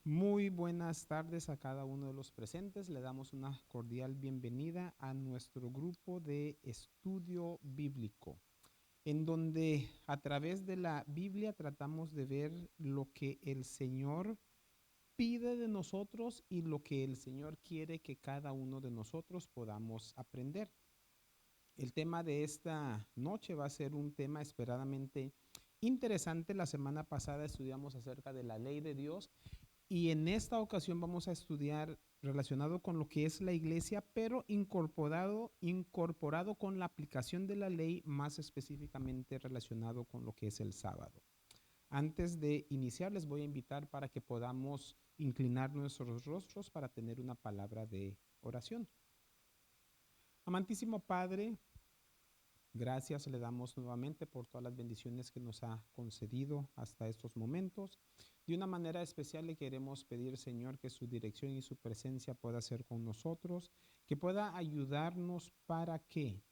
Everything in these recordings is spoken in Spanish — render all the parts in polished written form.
Muy buenas tardes a cada uno de los presentes. Le damos una cordial bienvenida a nuestro grupo de estudio bíblico, en donde a través de la Biblia tratamos de ver lo que el Señor pide de nosotros y lo que el Señor quiere que cada uno de nosotros podamos aprender. El tema de esta noche va a ser un tema esperadamente interesante. La semana pasada estudiamos acerca de la ley de Dios y en esta ocasión vamos a estudiar relacionado con lo que es la iglesia, pero incorporado con la aplicación de la ley, más específicamente relacionado con lo que es el sábado. Antes de iniciar, les voy a invitar para que podamos inclinar nuestros rostros para tener una palabra de oración. Amantísimo Padre, gracias le damos nuevamente por todas las bendiciones que nos ha concedido hasta estos momentos. De una manera especial le queremos pedir, Señor, que su dirección y su presencia pueda ser con nosotros, que pueda ayudarnos para que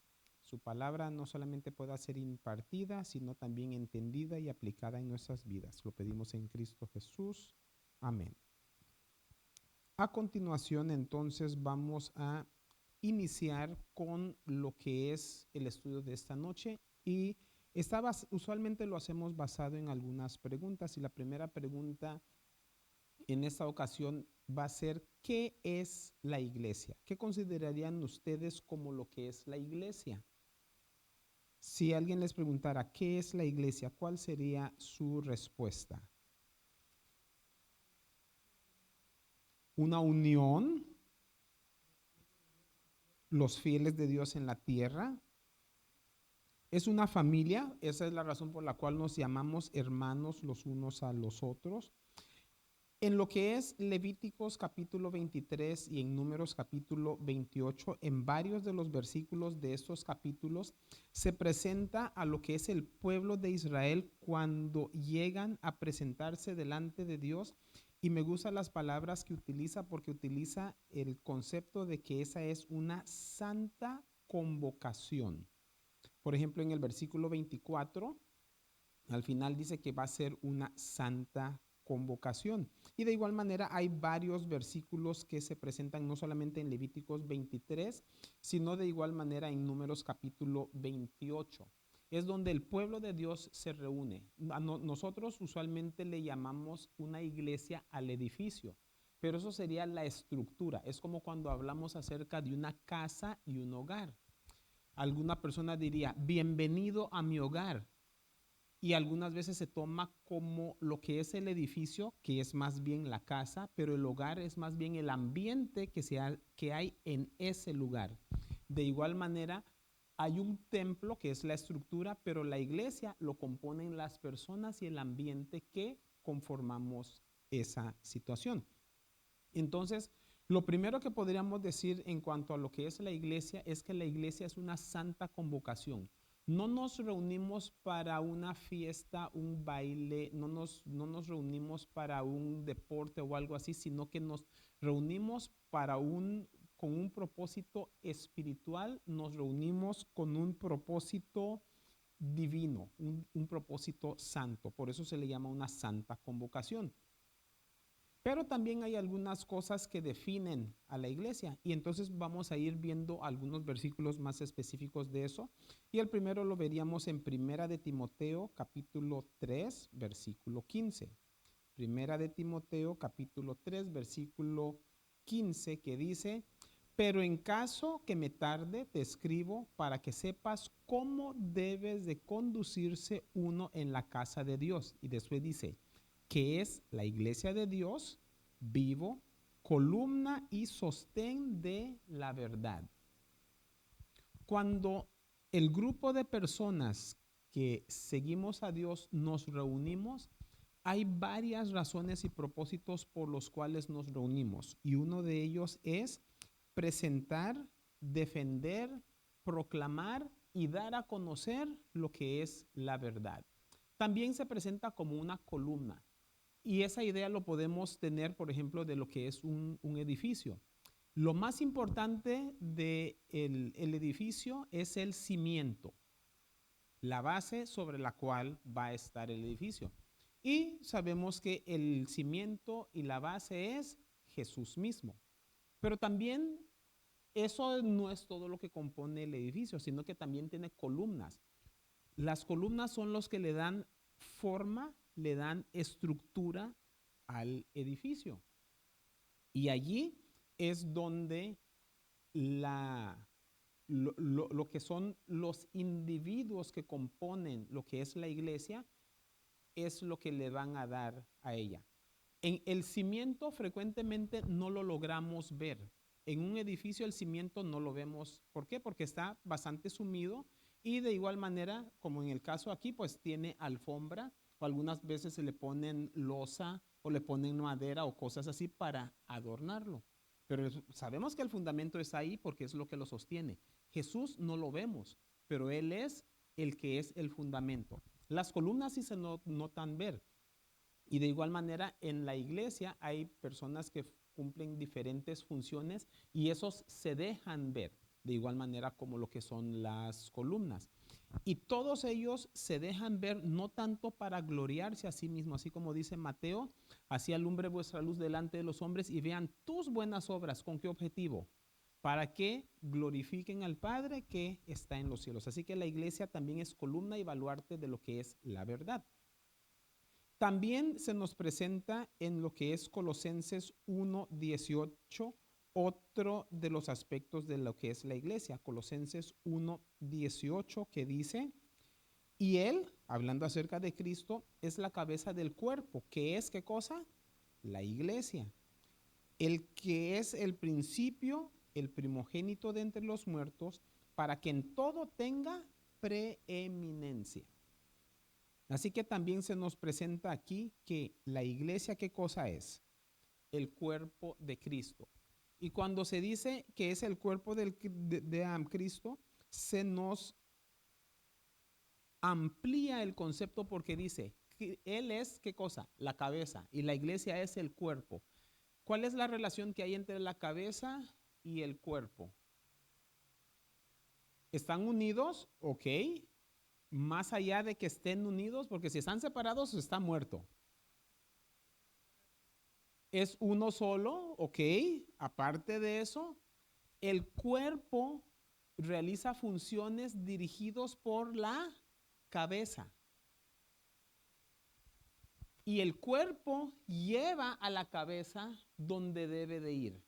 su palabra no solamente pueda ser impartida, sino también entendida y aplicada en nuestras vidas. Lo pedimos en Cristo Jesús. Amén. A continuación, entonces, vamos a iniciar con lo que es el estudio de esta noche y usualmente lo hacemos basado en algunas preguntas y la primera pregunta en esta ocasión va a ser ¿qué es la iglesia? ¿Qué considerarían ustedes como lo que es la iglesia? Si alguien les preguntara ¿qué es la iglesia? ¿Cuál sería su respuesta? Una unión, los fieles de Dios en la tierra. Es una familia, esa es la razón por la cual nos llamamos hermanos los unos a los otros. En lo que es Levíticos capítulo 23 y en Números capítulo 28, en varios de los versículos de estos capítulos se presenta a lo que es el pueblo de Israel cuando llegan a presentarse delante de Dios. Y me gustan las palabras que utiliza porque utiliza el concepto de que esa es una santa convocación. Por ejemplo, en el versículo 24, al final dice que va a ser una santa convocación. Y de igual manera hay varios versículos que se presentan no solamente en Levíticos 23, sino de igual manera en Números capítulo 28. Es donde el pueblo de Dios se reúne. Nosotros usualmente le llamamos una iglesia al edificio, pero eso sería la estructura. Es como cuando hablamos acerca de una casa y un hogar. Alguna persona diría, bienvenido a mi hogar. Y algunas veces se toma como lo que es el edificio, que es más bien la casa, pero el hogar es más bien el ambiente que hay en ese lugar. De igual manera, hay un templo que es la estructura, pero la iglesia lo componen las personas y el ambiente que conformamos esa situación. Entonces, lo primero que podríamos decir en cuanto a lo que es la iglesia es que la iglesia es una santa convocación. No nos reunimos para una fiesta, un baile, no nos reunimos para un deporte o algo así, sino que nos reunimos con un propósito espiritual, nos reunimos con un propósito divino, un propósito santo. Por eso se le llama una santa convocación. Pero también hay algunas cosas que definen a la iglesia y entonces vamos a ir viendo algunos versículos más específicos de eso. Y el primero lo veríamos en Primera de Timoteo capítulo 3 versículo 15. Primera de Timoteo capítulo 3 versículo 15 que dice, pero en caso que me tarde, te escribo para que sepas cómo debes de conducirse uno en la casa de Dios. Y después dice, que es la iglesia de Dios, vivo, columna y sostén de la verdad. Cuando el grupo de personas que seguimos a Dios nos reunimos, hay varias razones y propósitos por los cuales nos reunimos. Y uno de ellos es presentar, defender, proclamar y dar a conocer lo que es la verdad. También se presenta como una columna. Y esa idea lo podemos tener, por ejemplo, de lo que es un edificio. Lo más importante del el edificio es el cimiento, la base sobre la cual va a estar el edificio. Y sabemos que el cimiento y la base es Jesús mismo. Pero también eso no es todo lo que compone el edificio, sino que también tiene columnas. Las columnas son los que le dan forma, le dan estructura al edificio. Y allí es donde lo que son los individuos que componen lo que es la iglesia es lo que le van a dar a ella. En el cimiento frecuentemente no lo logramos ver. En un edificio el cimiento no lo vemos. ¿Por qué? Porque está bastante sumido y de igual manera, como en el caso aquí, pues tiene alfombra o algunas veces se le ponen losa o le ponen madera o cosas así para adornarlo. Pero sabemos que el fundamento está ahí porque es lo que lo sostiene. Jesús no lo vemos, pero Él es el que es el fundamento. Las columnas sí se notan ver. Y de igual manera, en la iglesia hay personas que cumplen diferentes funciones y esos se dejan ver, de igual manera como lo que son las columnas. Y todos ellos se dejan ver no tanto para gloriarse a sí mismo, así como dice Mateo, así alumbre vuestra luz delante de los hombres y vean tus buenas obras. ¿Con qué objetivo? Para que glorifiquen al Padre que está en los cielos. Así que la iglesia también es columna y baluarte de lo que es la verdad. También se nos presenta en lo que es Colosenses 1:18 otro de los aspectos de lo que es la iglesia. Colosenses 1:18 que dice, y Él, hablando acerca de Cristo, es la cabeza del cuerpo. ¿Qué es qué cosa? La iglesia. El que es el principio, el primogénito de entre los muertos, para que en todo tenga preeminencia. Así que también se nos presenta aquí que la iglesia, ¿qué cosa es? El cuerpo de Cristo. Y cuando se dice que es el cuerpo de Cristo, se nos amplía el concepto porque dice que Él es, ¿qué cosa? La cabeza y la iglesia es el cuerpo. ¿Cuál es la relación que hay entre la cabeza y el cuerpo? ¿Están unidos? Ok. Más allá de que estén unidos, porque si están separados, está muerto. Es uno solo, ok. Aparte de eso, el cuerpo realiza funciones dirigidos por la cabeza. Y el cuerpo lleva a la cabeza donde debe de ir.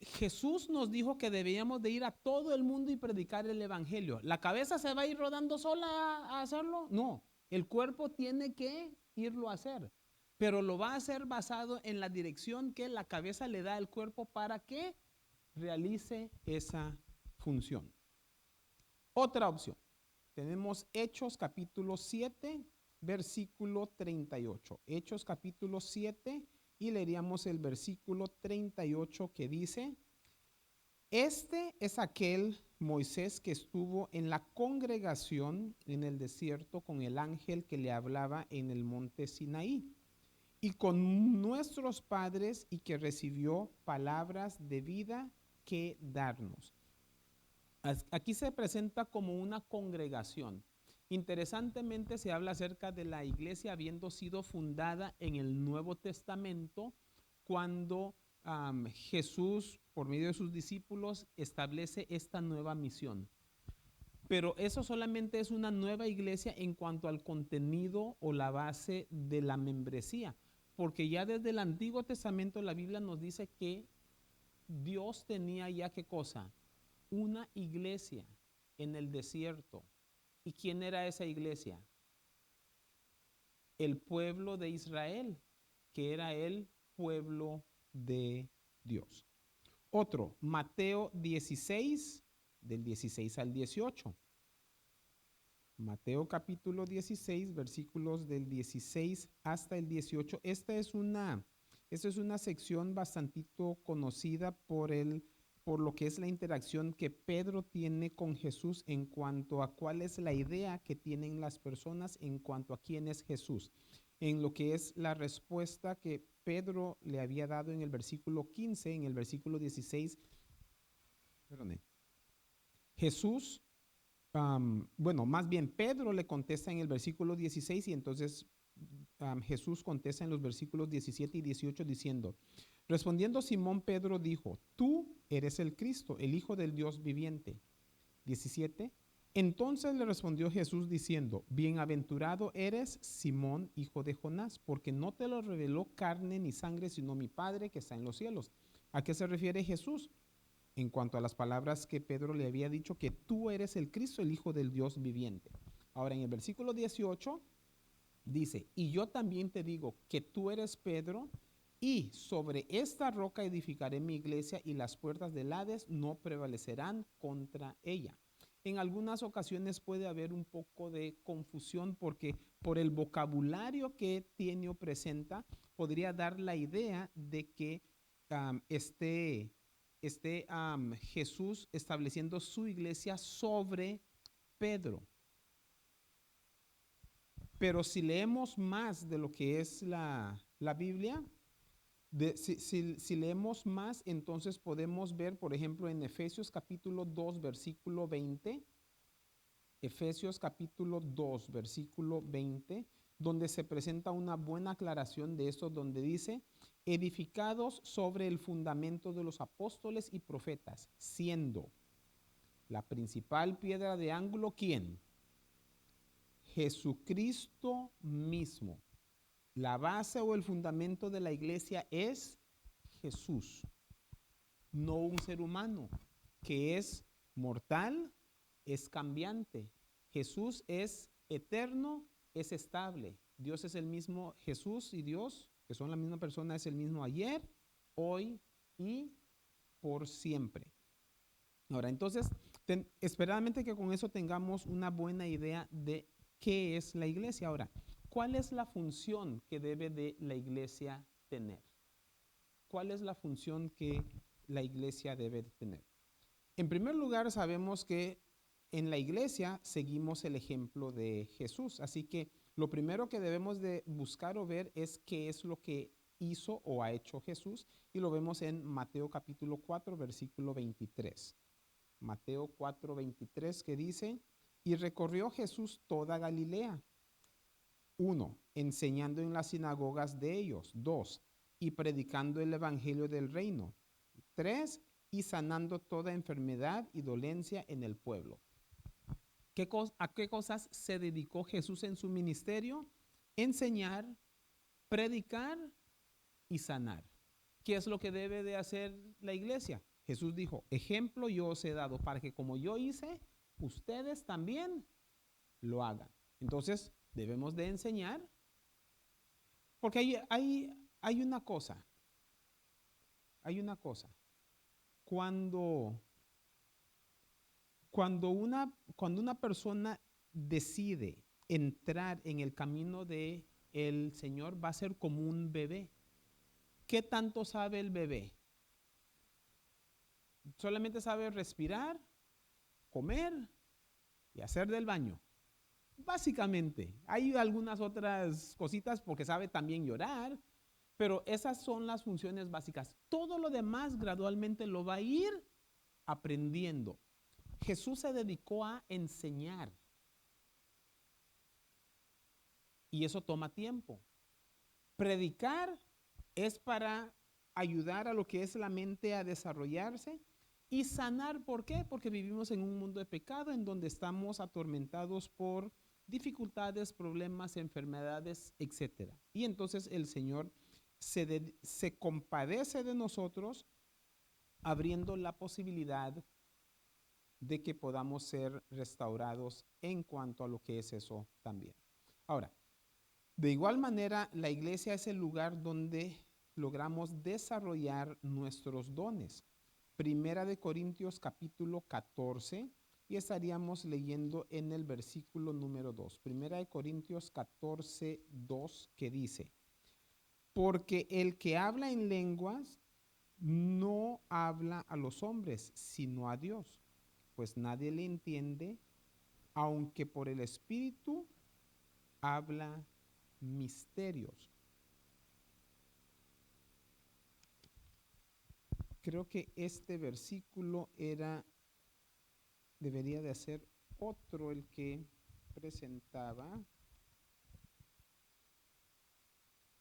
Jesús nos dijo que debíamos de ir a todo el mundo y predicar el evangelio. ¿La cabeza se va a ir rodando sola a hacerlo? No, el cuerpo tiene que irlo a hacer, pero lo va a hacer basado en la dirección que la cabeza le da al cuerpo para que realice esa función. Otra opción, tenemos Hechos capítulo 7, versículo 38. Hechos capítulo 7 y leeríamos el versículo 38 que dice, este es aquel Moisés que estuvo en la congregación en el desierto con el ángel que le hablaba en el monte Sinaí y con nuestros padres y que recibió palabras de vida que darnos. Aquí se presenta como una congregación. Interesantemente se habla acerca de la iglesia habiendo sido fundada en el Nuevo Testamento cuando Jesús, por medio de sus discípulos, establece esta nueva misión. Pero eso solamente es una nueva iglesia en cuanto al contenido o la base de la membresía, porque ya desde el Antiguo Testamento la Biblia nos dice que Dios tenía ya qué cosa, una iglesia en el desierto. ¿Y quién era esa iglesia? El pueblo de Israel, que era el pueblo de Dios. Otro, Mateo 16, del 16 al 18. Mateo capítulo 16, versículos del 16 hasta el 18. Esta es una sección bastantito conocida por lo que es la interacción que Pedro tiene con Jesús en cuanto a cuál es la idea que tienen las personas en cuanto a quién es Jesús. En lo que es la respuesta que Pedro le había dado en el versículo 15, en el versículo 16, perdone, Jesús bueno, más bien Pedro le contesta en el versículo 16 y entonces Jesús contesta en los versículos 17 y 18 diciendo, respondiendo Simón Pedro dijo, tú eres el Cristo, el Hijo del Dios viviente. 17. Entonces le respondió Jesús diciendo, bienaventurado eres Simón, hijo de Jonás, porque no te lo reveló carne ni sangre, sino mi Padre que está en los cielos. ¿A qué se refiere Jesús? En cuanto a las palabras que Pedro le había dicho, que tú eres el Cristo, el Hijo del Dios viviente. Ahora en el versículo 18 dice, y yo también te digo que tú eres Pedro, y sobre esta roca edificaré mi iglesia y las puertas del Hades no prevalecerán contra ella. En algunas ocasiones puede haber un poco de confusión porque por el vocabulario que tiene o presenta podría dar la idea de que Jesús estableciendo su iglesia sobre Pedro. Pero si leemos más de lo que es la Biblia, si leemos más, entonces podemos ver, por ejemplo, en Efesios capítulo 2, versículo 20, Efesios capítulo 2, versículo 20, donde se presenta una buena aclaración de esto, donde dice, edificados sobre el fundamento de los apóstoles y profetas, siendo la principal piedra de ángulo, ¿quién? Jesucristo mismo. La base o el fundamento de la iglesia es Jesús, no un ser humano que es mortal, es cambiante. Jesús es eterno, es estable. Dios es el mismo, Jesús y Dios, que son la misma persona, es el mismo ayer, hoy y por siempre. Ahora, entonces, esperadamente que con eso tengamos una buena idea de qué es la iglesia. Ahora, ¿cuál es la función que debe de la iglesia tener? ¿Cuál es la función que la iglesia debe de tener? En primer lugar, sabemos que en la iglesia seguimos el ejemplo de Jesús. Así que lo primero que debemos de buscar o ver es qué es lo que hizo o ha hecho Jesús. Y lo vemos en Mateo capítulo 4, versículo 23. Mateo 4, 23 que dice, y recorrió Jesús toda Galilea. 1. Enseñando en las sinagogas de ellos. 2. Y predicando el evangelio del reino. 3. Y sanando toda enfermedad y dolencia en el pueblo. ¿A qué cosas se dedicó Jesús en su ministerio? Enseñar, predicar y sanar. ¿Qué es lo que debe de hacer la iglesia? Jesús dijo, ejemplo yo os he dado para que como yo hice, ustedes también lo hagan. Entonces, debemos de enseñar, porque hay una cosa, Cuando, cuando una persona decide entrar en el camino de el Señor, va a ser como un bebé. ¿Qué tanto sabe el bebé? Solamente sabe respirar, comer y hacer del baño. Básicamente, hay algunas otras cositas porque sabe también llorar, pero esas son las funciones básicas. Todo lo demás gradualmente lo va a ir aprendiendo. Jesús se dedicó a enseñar y eso toma tiempo. Predicar es para ayudar a lo que es la mente a desarrollarse y sanar. ¿Por qué? Porque vivimos en un mundo de pecado en donde estamos atormentados por dificultades, problemas, enfermedades, etc. Y entonces el Señor se compadece de nosotros abriendo la posibilidad de que podamos ser restaurados en cuanto a lo que es eso también. Ahora, de igual manera, la iglesia es el lugar donde logramos desarrollar nuestros dones. Primera de Corintios capítulo 14 y estaríamos leyendo en el versículo número 2. Primera de Corintios 14, 2 que dice, porque el que habla en lenguas no habla a los hombres, sino a Dios, pues nadie le entiende, aunque por el Espíritu habla misterios. Creo que este versículo debería de hacer otro el que presentaba,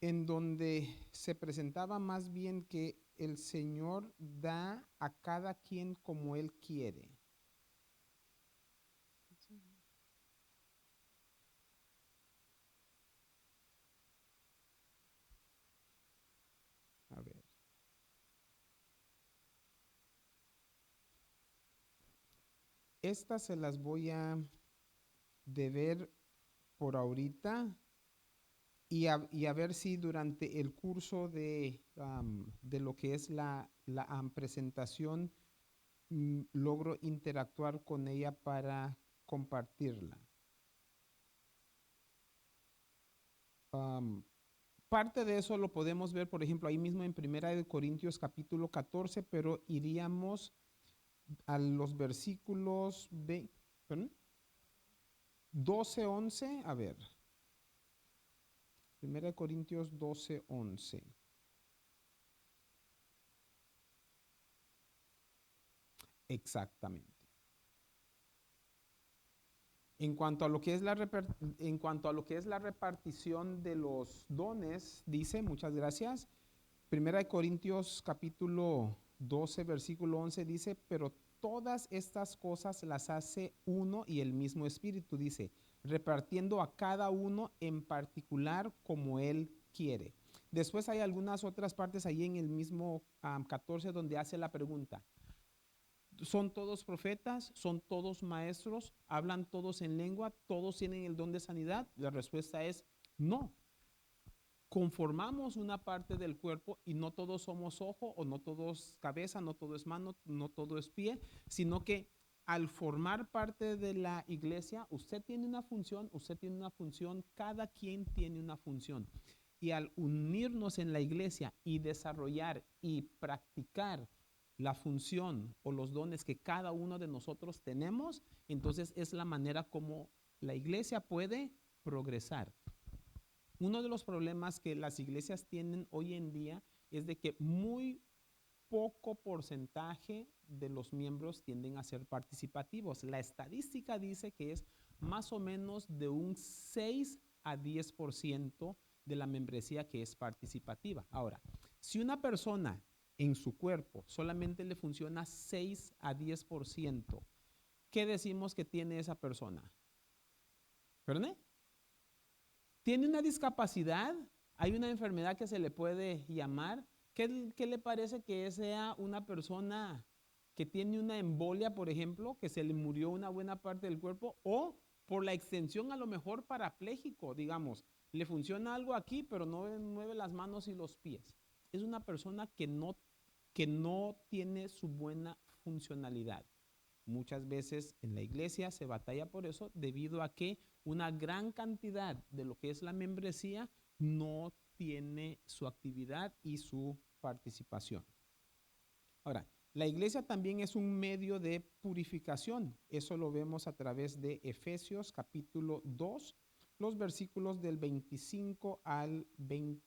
en donde se presentaba más bien que el Señor da a cada quien como Él quiere. A ver. Estas se las voy a deber por ahorita y a ver si durante el curso de lo que es la presentación logro interactuar con ella para compartirla. Am, Parte de eso lo podemos ver, por ejemplo, ahí mismo en Primera de Corintios capítulo 14, pero iríamos a los versículos 12, 11, a ver. Primera de Corintios 12, 11. Exactamente. En cuanto a lo que es en cuanto a lo que es la repartición de los dones, dice, muchas gracias. Primera de Corintios capítulo 12, versículo 11 dice, pero todas estas cosas las hace uno y el mismo Espíritu, dice, repartiendo a cada uno en particular como Él quiere. Después hay algunas otras partes ahí en el mismo 14 donde hace la pregunta, ¿son todos profetas? ¿Son todos maestros? ¿Hablan todos en lengua? ¿Todos tienen el don de sanidad? La respuesta es no. Conformamos una parte del cuerpo y no todos somos ojo o no todos cabeza, no todo es mano, no todo es pie, sino que al formar parte de la iglesia, usted tiene una función, usted tiene una función, cada quien tiene una función. Y al unirnos en la iglesia y desarrollar y practicar la función o los dones que cada uno de nosotros tenemos, entonces es la manera como la iglesia puede progresar. Uno de los problemas que las iglesias tienen hoy en día es de que muy poco porcentaje de los miembros tienden a ser participativos. La estadística dice que es más o menos de un 6 a 10% de la membresía que es participativa. Ahora, si una persona en su cuerpo solamente le funciona 6 a 10%, ¿qué decimos que tiene esa persona? ¿Perdón? ¿Tiene una discapacidad? ¿Hay una enfermedad que se le puede llamar? ¿Qué le parece que sea una persona que tiene una embolia, por ejemplo, que se le murió una buena parte del cuerpo? O por la extensión a lo mejor parapléjico, digamos, le funciona algo aquí, pero no mueve las manos y los pies. Es una persona que no tiene su buena funcionalidad. Muchas veces en la iglesia se batalla por eso debido a que una gran cantidad de lo que es la membresía no tiene su actividad y su participación. Ahora, la iglesia también es un medio de purificación. Eso lo vemos a través de Efesios capítulo 2, los versículos del 25 al 20.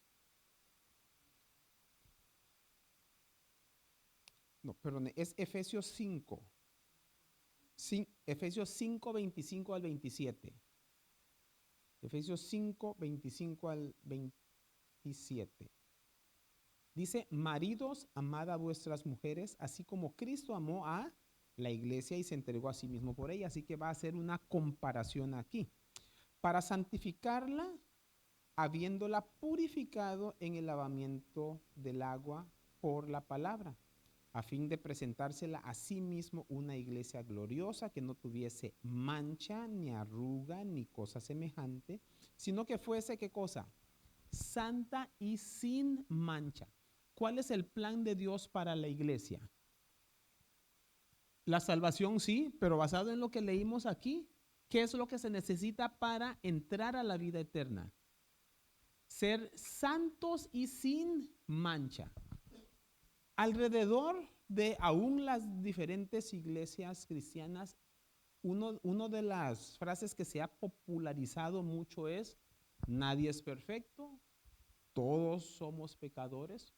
No, perdón, es Efesios 5. Sí, Efesios 5, 25 al 27. Efesios 5, 25 al 27. Dice, maridos, amad a vuestras mujeres, así como Cristo amó a la iglesia y se entregó a sí mismo por ella. Así que va a hacer una comparación aquí. Para santificarla, habiéndola purificado en el lavamiento del agua por la palabra, a fin de presentársela a sí mismo una iglesia gloriosa que no tuviese mancha, ni arruga, ni cosa semejante, sino que fuese, ¿qué cosa? Santa y sin mancha. ¿Cuál es el plan de Dios para la iglesia? La salvación sí, pero basado en lo que leímos aquí, ¿qué es lo que se necesita para entrar a la vida eterna? Ser santos y sin mancha. Alrededor de aún las diferentes iglesias cristianas, una de las frases que se ha popularizado mucho es, nadie es perfecto, todos somos pecadores,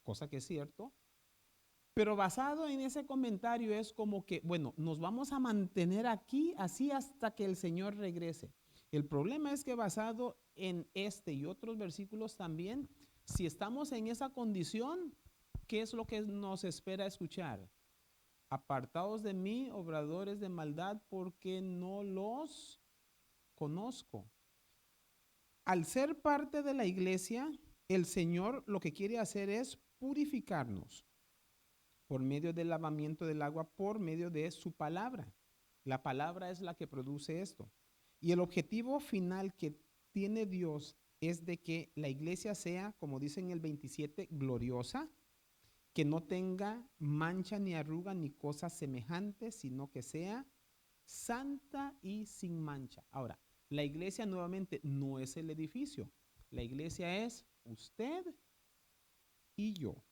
cosa que es cierto, Pero basado en ese comentario es como que, bueno, nos vamos a mantener aquí así hasta que el Señor regrese. El problema es que basado en este y otros versículos también, si estamos en esa condición, ¿qué es lo que nos espera escuchar? Apartados de mí, obradores de maldad, porque no los conozco. Al ser parte de la iglesia, el Señor lo que quiere hacer es purificarnos por medio del lavamiento del agua, por medio de su palabra. La palabra es la que produce esto. Y el objetivo final que tiene Dios es de que la iglesia sea, como dice en el 27, gloriosa, que no tenga mancha ni arruga ni cosas semejantes, sino que sea santa y sin mancha. Ahora, la iglesia nuevamente no es el edificio. La iglesia es usted y yo.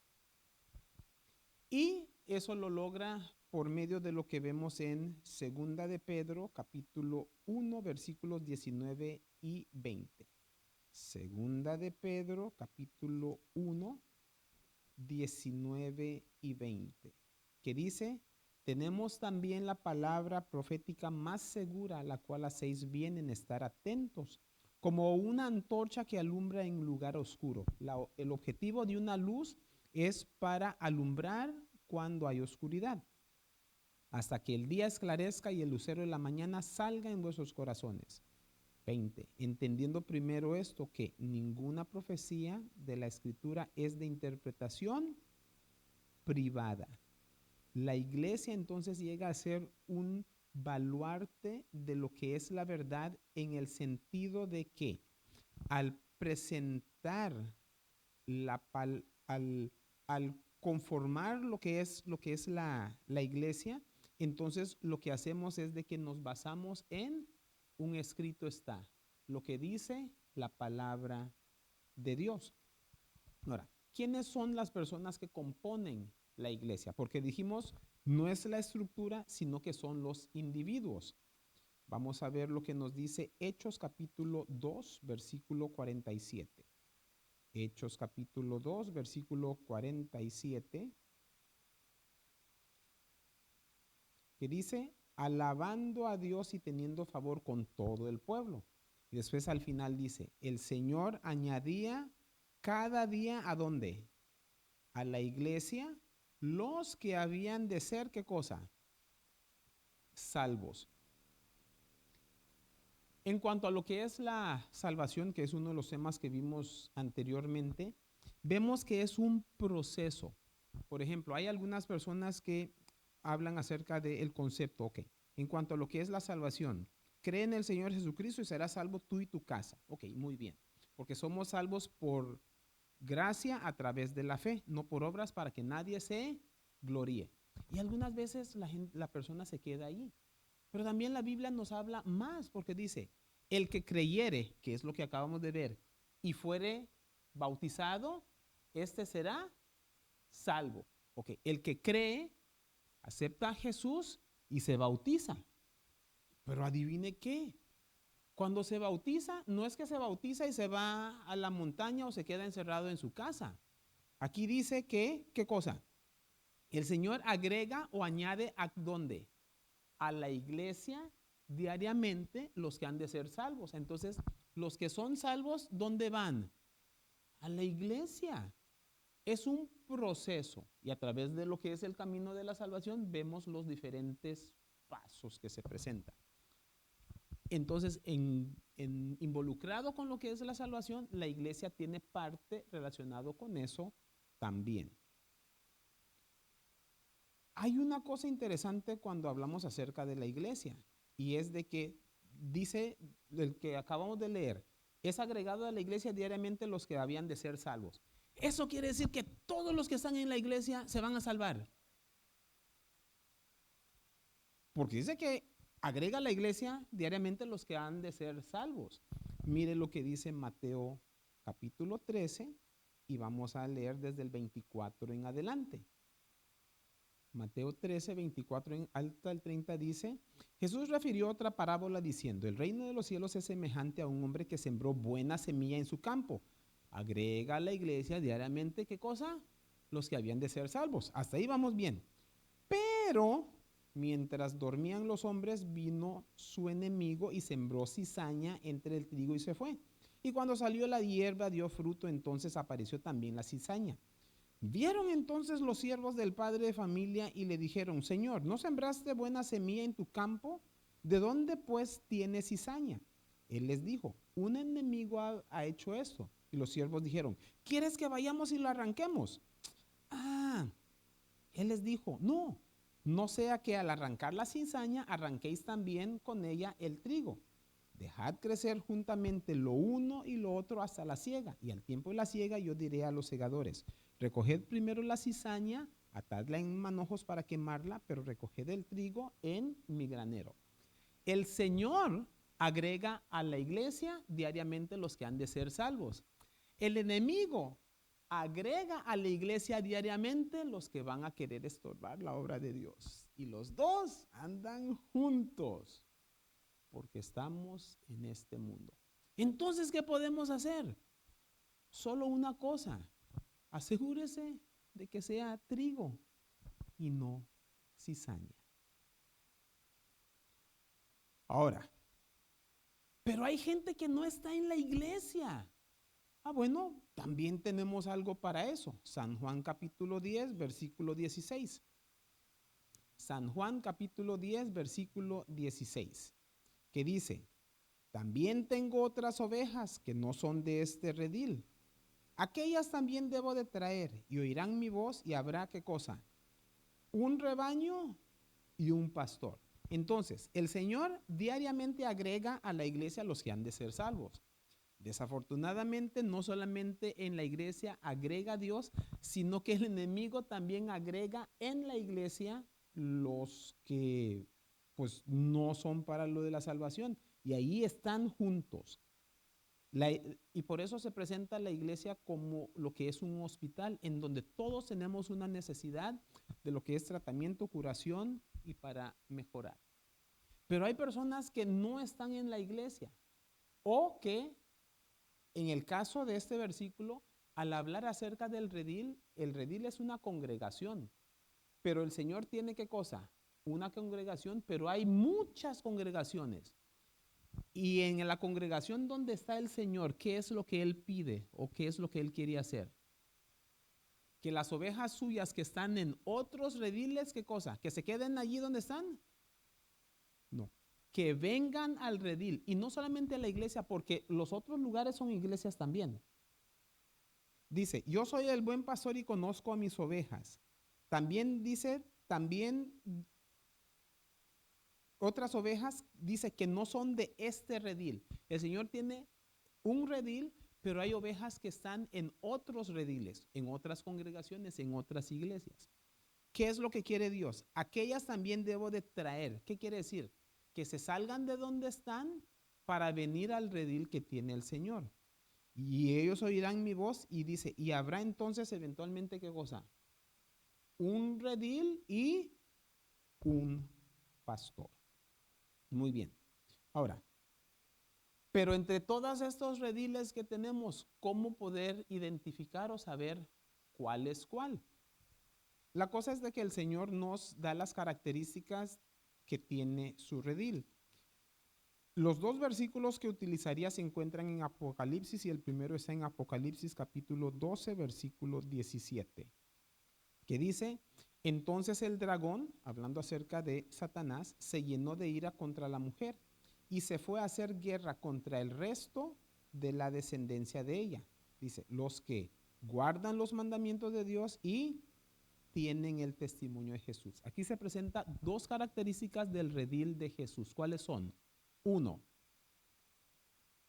Y eso lo logra por medio de lo que vemos en Segunda de Pedro, capítulo 1, versículos 19 y 20. Segunda de Pedro, capítulo 1, 19 y 20, que dice, tenemos también la palabra profética más segura, a la cual hacéis bien en estar atentos, como una antorcha que alumbra en lugar oscuro. El objetivo de una luz es para alumbrar cuando hay oscuridad, hasta que el día esclarezca y el lucero de la mañana salga en vuestros corazones. 20. Entendiendo primero esto, que ninguna profecía de la Escritura es de interpretación privada. La iglesia entonces llega a ser un baluarte de lo que es la verdad, en el sentido de que al presentar al conformar lo que es la iglesia, entonces lo que hacemos es de que nos basamos en un escrito está, lo que dice la palabra de Dios. Ahora, ¿quiénes son las personas que componen la iglesia? Porque dijimos, no es la estructura, sino que son los individuos. Vamos a ver lo que nos dice Hechos capítulo 2, versículo 47. Hechos capítulo 2, versículo 47, que dice, alabando a Dios y teniendo favor con todo el pueblo. Y después al final dice, el Señor añadía cada día, ¿a dónde? A la iglesia, los que habían de ser, ¿qué cosa? Salvos. En cuanto a lo que es la salvación, que es uno de los temas que vimos anteriormente, vemos que es un proceso. Por ejemplo, hay algunas personas que hablan acerca del concepto, ok, en cuanto a lo que es la salvación, cree en el Señor Jesucristo y serás salvo tú y tu casa. Ok, muy bien, porque somos salvos por gracia a través de la fe, no por obras para que nadie se gloríe. Y algunas veces la persona se queda ahí. Pero también la Biblia nos habla más porque dice, el que creyere, que es lo que acabamos de ver, y fuere bautizado, este será salvo. Ok, el que cree, acepta a Jesús y se bautiza. Pero adivine qué, cuando se bautiza, no es que se bautiza y se va a la montaña o se queda encerrado en su casa. Aquí dice que, ¿qué cosa? El Señor agrega o añade a dónde? A la iglesia diariamente los que han de ser salvos. Entonces, los que son salvos, ¿dónde van? A la iglesia. Es un proceso y a través de lo que es el camino de la salvación vemos los diferentes pasos que se presentan. Entonces, involucrado con lo que es la salvación, la iglesia tiene parte relacionado con eso también. Hay una cosa interesante cuando hablamos acerca de la iglesia, y es de que dice el que acabamos de leer, es agregado a la iglesia diariamente los que habían de ser salvos. Eso quiere decir que todos los que están en la iglesia se van a salvar. Porque dice que agrega a la iglesia diariamente los que han de ser salvos. Mire lo que dice Mateo capítulo 13 y vamos a leer desde el 24 en adelante. Mateo 13, 24 hasta el 30 dice, Jesús refirió otra parábola diciendo, el reino de los cielos es semejante a un hombre que sembró buena semilla en su campo. Agrega a la iglesia diariamente, ¿qué cosa? los que habían de ser salvos. Hasta ahí vamos bien. Pero mientras dormían los hombres, vino su enemigo y sembró cizaña entre el trigo y se fue. Y cuando salió la hierba dio fruto, entonces apareció también la cizaña. Vieron entonces los siervos del padre de familia y le dijeron: Señor, ¿no sembraste buena semilla en tu campo? ¿De dónde pues tiene cizaña? Él les dijo: un enemigo ha hecho esto. Y los siervos dijeron: ¿quieres que vayamos y lo arranquemos? Ah, él les dijo: no, no sea que al arrancar la cizaña arranquéis también con ella el trigo. Dejad crecer juntamente lo uno y lo otro hasta la siega. Y al tiempo de la siega yo diré a los segadores: recoged primero la cizaña, atadla en manojos para quemarla, pero recoged el trigo en mi granero. El Señor agrega a la iglesia diariamente los que han de ser salvos. El enemigo agrega a la iglesia diariamente los que van a querer estorbar la obra de Dios. Y los dos andan juntos porque estamos en este mundo. Entonces, ¿qué podemos hacer? Solo una cosa: asegúrese de que sea trigo y no cizaña. Ahora, pero hay gente que no está en la iglesia. Bueno, también tenemos algo para eso. San Juan capítulo 10, versículo 16. San Juan capítulo 10, versículo 16, que dice: también tengo otras ovejas que no son de este redil. Aquellas también debo de traer, y oirán mi voz, y habrá, ¿qué cosa? Un rebaño y un pastor. Entonces, el Señor diariamente agrega a la iglesia los que han de ser salvos. Desafortunadamente, no solamente en la iglesia agrega a Dios, sino que el enemigo también agrega en la iglesia los que pues no son para lo de la salvación. Y ahí están juntos. Y por eso se presenta la iglesia como lo que es un hospital, en donde todos tenemos una necesidad de lo que es tratamiento, curación y para mejorar. Pero hay personas que no están en la iglesia, o que en el caso de este versículo, al hablar acerca del redil, el redil es una congregación, pero el Señor tiene, ¿qué cosa? Una congregación, pero hay muchas congregaciones. Y en la congregación donde está el Señor, ¿qué es lo que Él pide o qué es lo que Él quiere hacer? Que las ovejas suyas que están en otros rediles, ¿qué cosa? ¿Que se queden allí donde están? No. Que vengan al redil. Y no solamente a la iglesia, porque los otros lugares son iglesias también. Dice: yo soy el buen pastor y conozco a mis ovejas. También dice, también otras ovejas, dice que no son de este redil. El Señor tiene un redil, pero hay ovejas que están en otros rediles, en otras congregaciones, en otras iglesias. ¿Qué es lo que quiere Dios? Aquellas también debo de traer. ¿Qué quiere decir? Que se salgan de donde están para venir al redil que tiene el Señor. Y ellos oirán mi voz, y dice, y habrá entonces eventualmente, ¿qué cosa? Un redil y un pastor. Muy bien. Ahora, pero entre todos estos rediles que tenemos, ¿cómo poder identificar o saber cuál es cuál? La cosa es de que el Señor nos da las características que tiene su redil. Los dos versículos que utilizaría se encuentran en Apocalipsis, y el primero está en Apocalipsis capítulo 12, versículo 17, que dice: entonces el dragón, hablando acerca de Satanás, se llenó de ira contra la mujer y se fue a hacer guerra contra el resto de la descendencia de ella. Dice: los que guardan los mandamientos de Dios y tienen el testimonio de Jesús. Aquí se presentan dos características del redil de Jesús. ¿Cuáles son? Uno,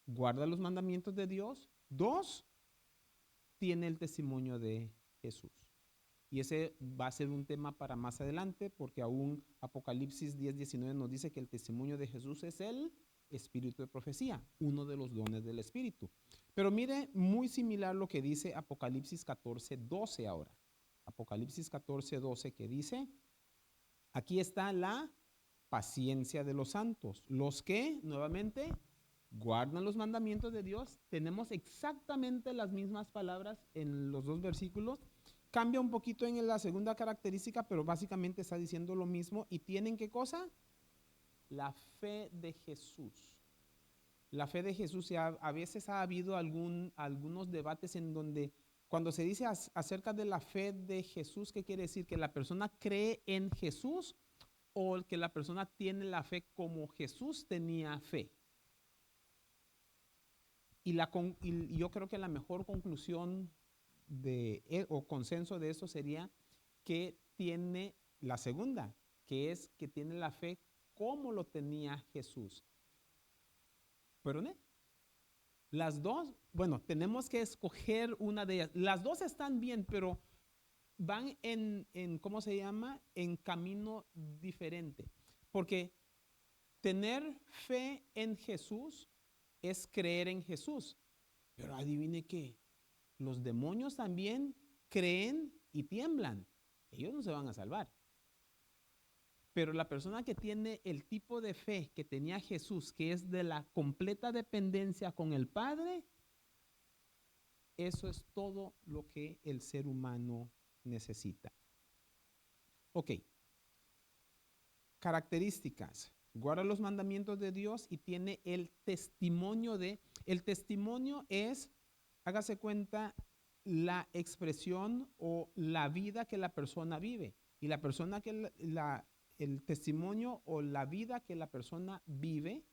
guarda los mandamientos de Dios. Dos, tiene el testimonio de Jesús. Y ese va a ser un tema para más adelante, porque aún Apocalipsis 10:19 nos dice que el testimonio de Jesús es el espíritu de profecía, uno de los dones del espíritu. Pero mire, muy similar lo que dice Apocalipsis 14:12 ahora. Apocalipsis 14:12, que dice: aquí está la paciencia de los santos, los que, nuevamente, guardan los mandamientos de Dios. Tenemos exactamente las mismas palabras en los dos versículos, Cambia un poquito en la segunda característica, pero básicamente está diciendo lo mismo. ¿Y tienen qué cosa? La fe de Jesús. La fe de Jesús, y a veces ha habido algunos debates en donde cuando se dice acerca de la fe de Jesús, ¿qué quiere decir? ¿Que la persona cree en Jesús o que la persona tiene la fe como Jesús tenía fe? Y yo creo que la mejor conclusión o consenso de eso sería que tiene la segunda, que es que tiene la fe como lo tenía Jesús. Pero ¿no? Las dos, bueno, tenemos que escoger una de ellas. Las dos están bien, pero van ¿cómo se llama? En camino diferente. Porque tener fe en Jesús es creer en Jesús. Pero adivine qué, los demonios también creen y tiemblan. Ellos no se van a salvar. Pero la persona que tiene el tipo de fe que tenía Jesús, que es de la completa dependencia con el Padre, eso es todo lo que el ser humano necesita. Ok. Características. Guarda los mandamientos de Dios y tiene el testimonio de... El testimonio es, hágase cuenta, la expresión o la vida que la persona vive. Y la persona que el testimonio o la vida que la persona vive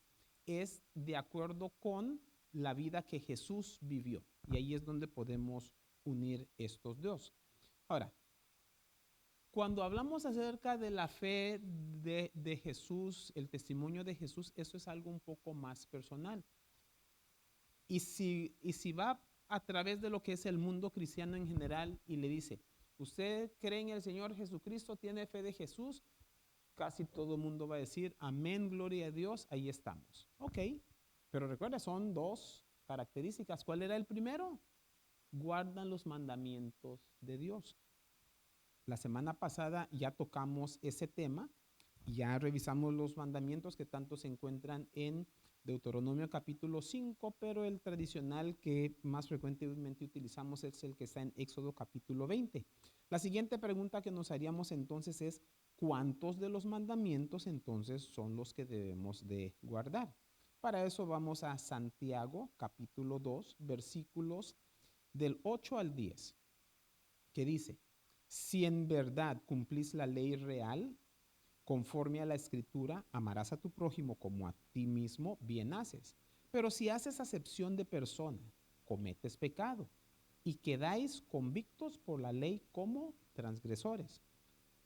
es de acuerdo con la vida que Jesús vivió. Y ahí es donde podemos unir estos dos. Ahora, cuando hablamos acerca de la fe de Jesús, el testimonio de Jesús, eso es algo un poco más personal. Y si va a través de lo que es el mundo cristiano en general y le dice, ¿usted cree en el Señor Jesucristo? ¿Tiene fe de Jesús? Casi todo el mundo va a decir, amén, gloria a Dios, ahí estamos. Ok, pero recuerda, son dos características. ¿Cuál era el primero? Guardan los mandamientos de Dios. La semana pasada ya tocamos ese tema, ya revisamos los mandamientos que tanto se encuentran en Deuteronomio capítulo 5, pero el tradicional que más frecuentemente utilizamos es el que está en Éxodo capítulo 20. La siguiente pregunta que nos haríamos entonces es, ¿cuántos de los mandamientos entonces son los que debemos de guardar? Para eso vamos a Santiago capítulo 2, versículos del 8 al 10, que dice, si en verdad cumplís la ley real, conforme a la escritura, amarás a tu prójimo como a ti mismo, bien haces. Pero si haces acepción de persona, cometes pecado y quedáis convictos por la ley como transgresores.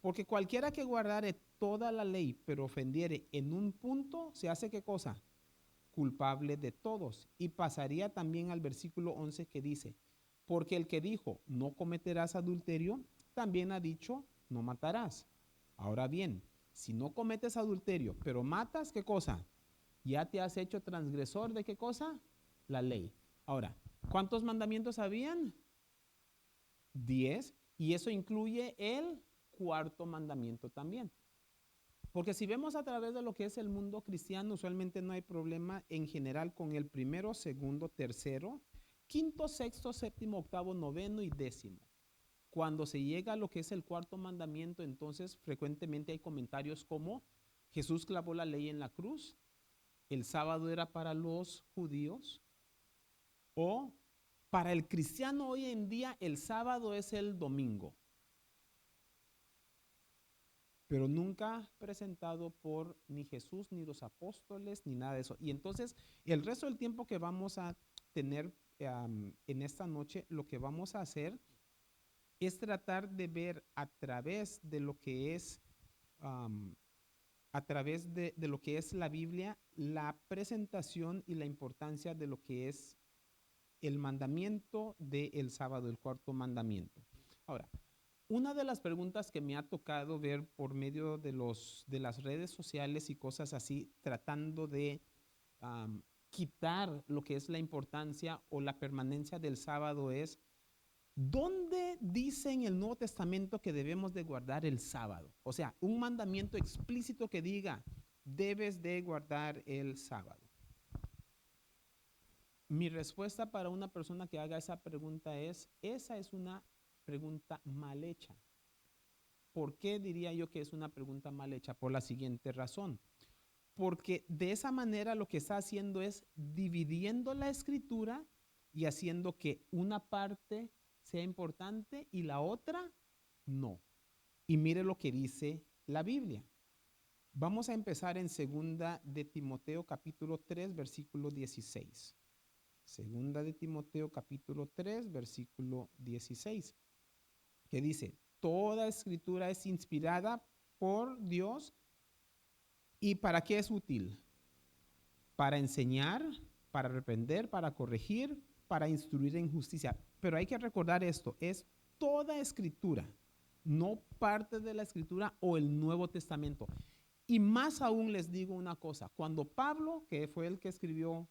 Porque cualquiera que guardare toda la ley, pero ofendiere en un punto, se hace ¿qué cosa? Culpable de todos. Y pasaría también al versículo 11 que dice, porque el que dijo, no cometerás adulterio, también ha dicho, no matarás. Ahora bien, si no cometes adulterio, pero matas, ¿qué cosa? Ya te has hecho transgresor de ¿qué cosa? La ley. Ahora, ¿cuántos mandamientos habían? 10. Y eso incluye el cuarto mandamiento también. Porque si vemos a través de lo que es el mundo cristiano, usualmente no hay problema en general con el primero, segundo, tercero, quinto, sexto, séptimo, octavo, noveno y décimo. Cuando se llega a lo que es el cuarto mandamiento, entonces frecuentemente hay comentarios como Jesús clavó la ley en la cruz, el sábado era para los judíos, o para el cristiano hoy en día el sábado es el domingo, pero nunca presentado por ni Jesús, ni los apóstoles, ni nada de eso. Y entonces el resto del tiempo que vamos a tener en esta noche, lo que vamos a hacer es tratar de ver a través de lo que es, a través de lo que es la Biblia, la presentación y la importancia de lo que es el mandamiento del sábado, el cuarto mandamiento. Ahora, una de las preguntas que me ha tocado ver por medio de las redes sociales y cosas así, tratando de quitar lo que es la importancia o la permanencia del sábado es, ¿dónde dice en el Nuevo Testamento que debemos de guardar el sábado? O sea, un mandamiento explícito que diga, debes de guardar el sábado. Mi respuesta para una persona que haga esa pregunta es, esa es una pregunta mal hecha. ¿Por qué diría yo que es una pregunta mal hecha? Por la siguiente razón. Porque de esa manera lo que está haciendo es dividiendo la escritura y haciendo que una parte sea importante y la otra no. Y mire lo que dice la Biblia. Vamos a empezar en segunda de Timoteo capítulo 3, versículo 16. Segunda de Timoteo capítulo 3, versículo 16, que dice, toda escritura es inspirada por Dios. ¿Y para qué es útil? Para enseñar, para reprender, para corregir, para instruir en justicia. Pero hay que recordar esto, es toda escritura, no parte de la escritura o el Nuevo Testamento. Y más aún les digo una cosa, cuando Pablo, que fue el que escribió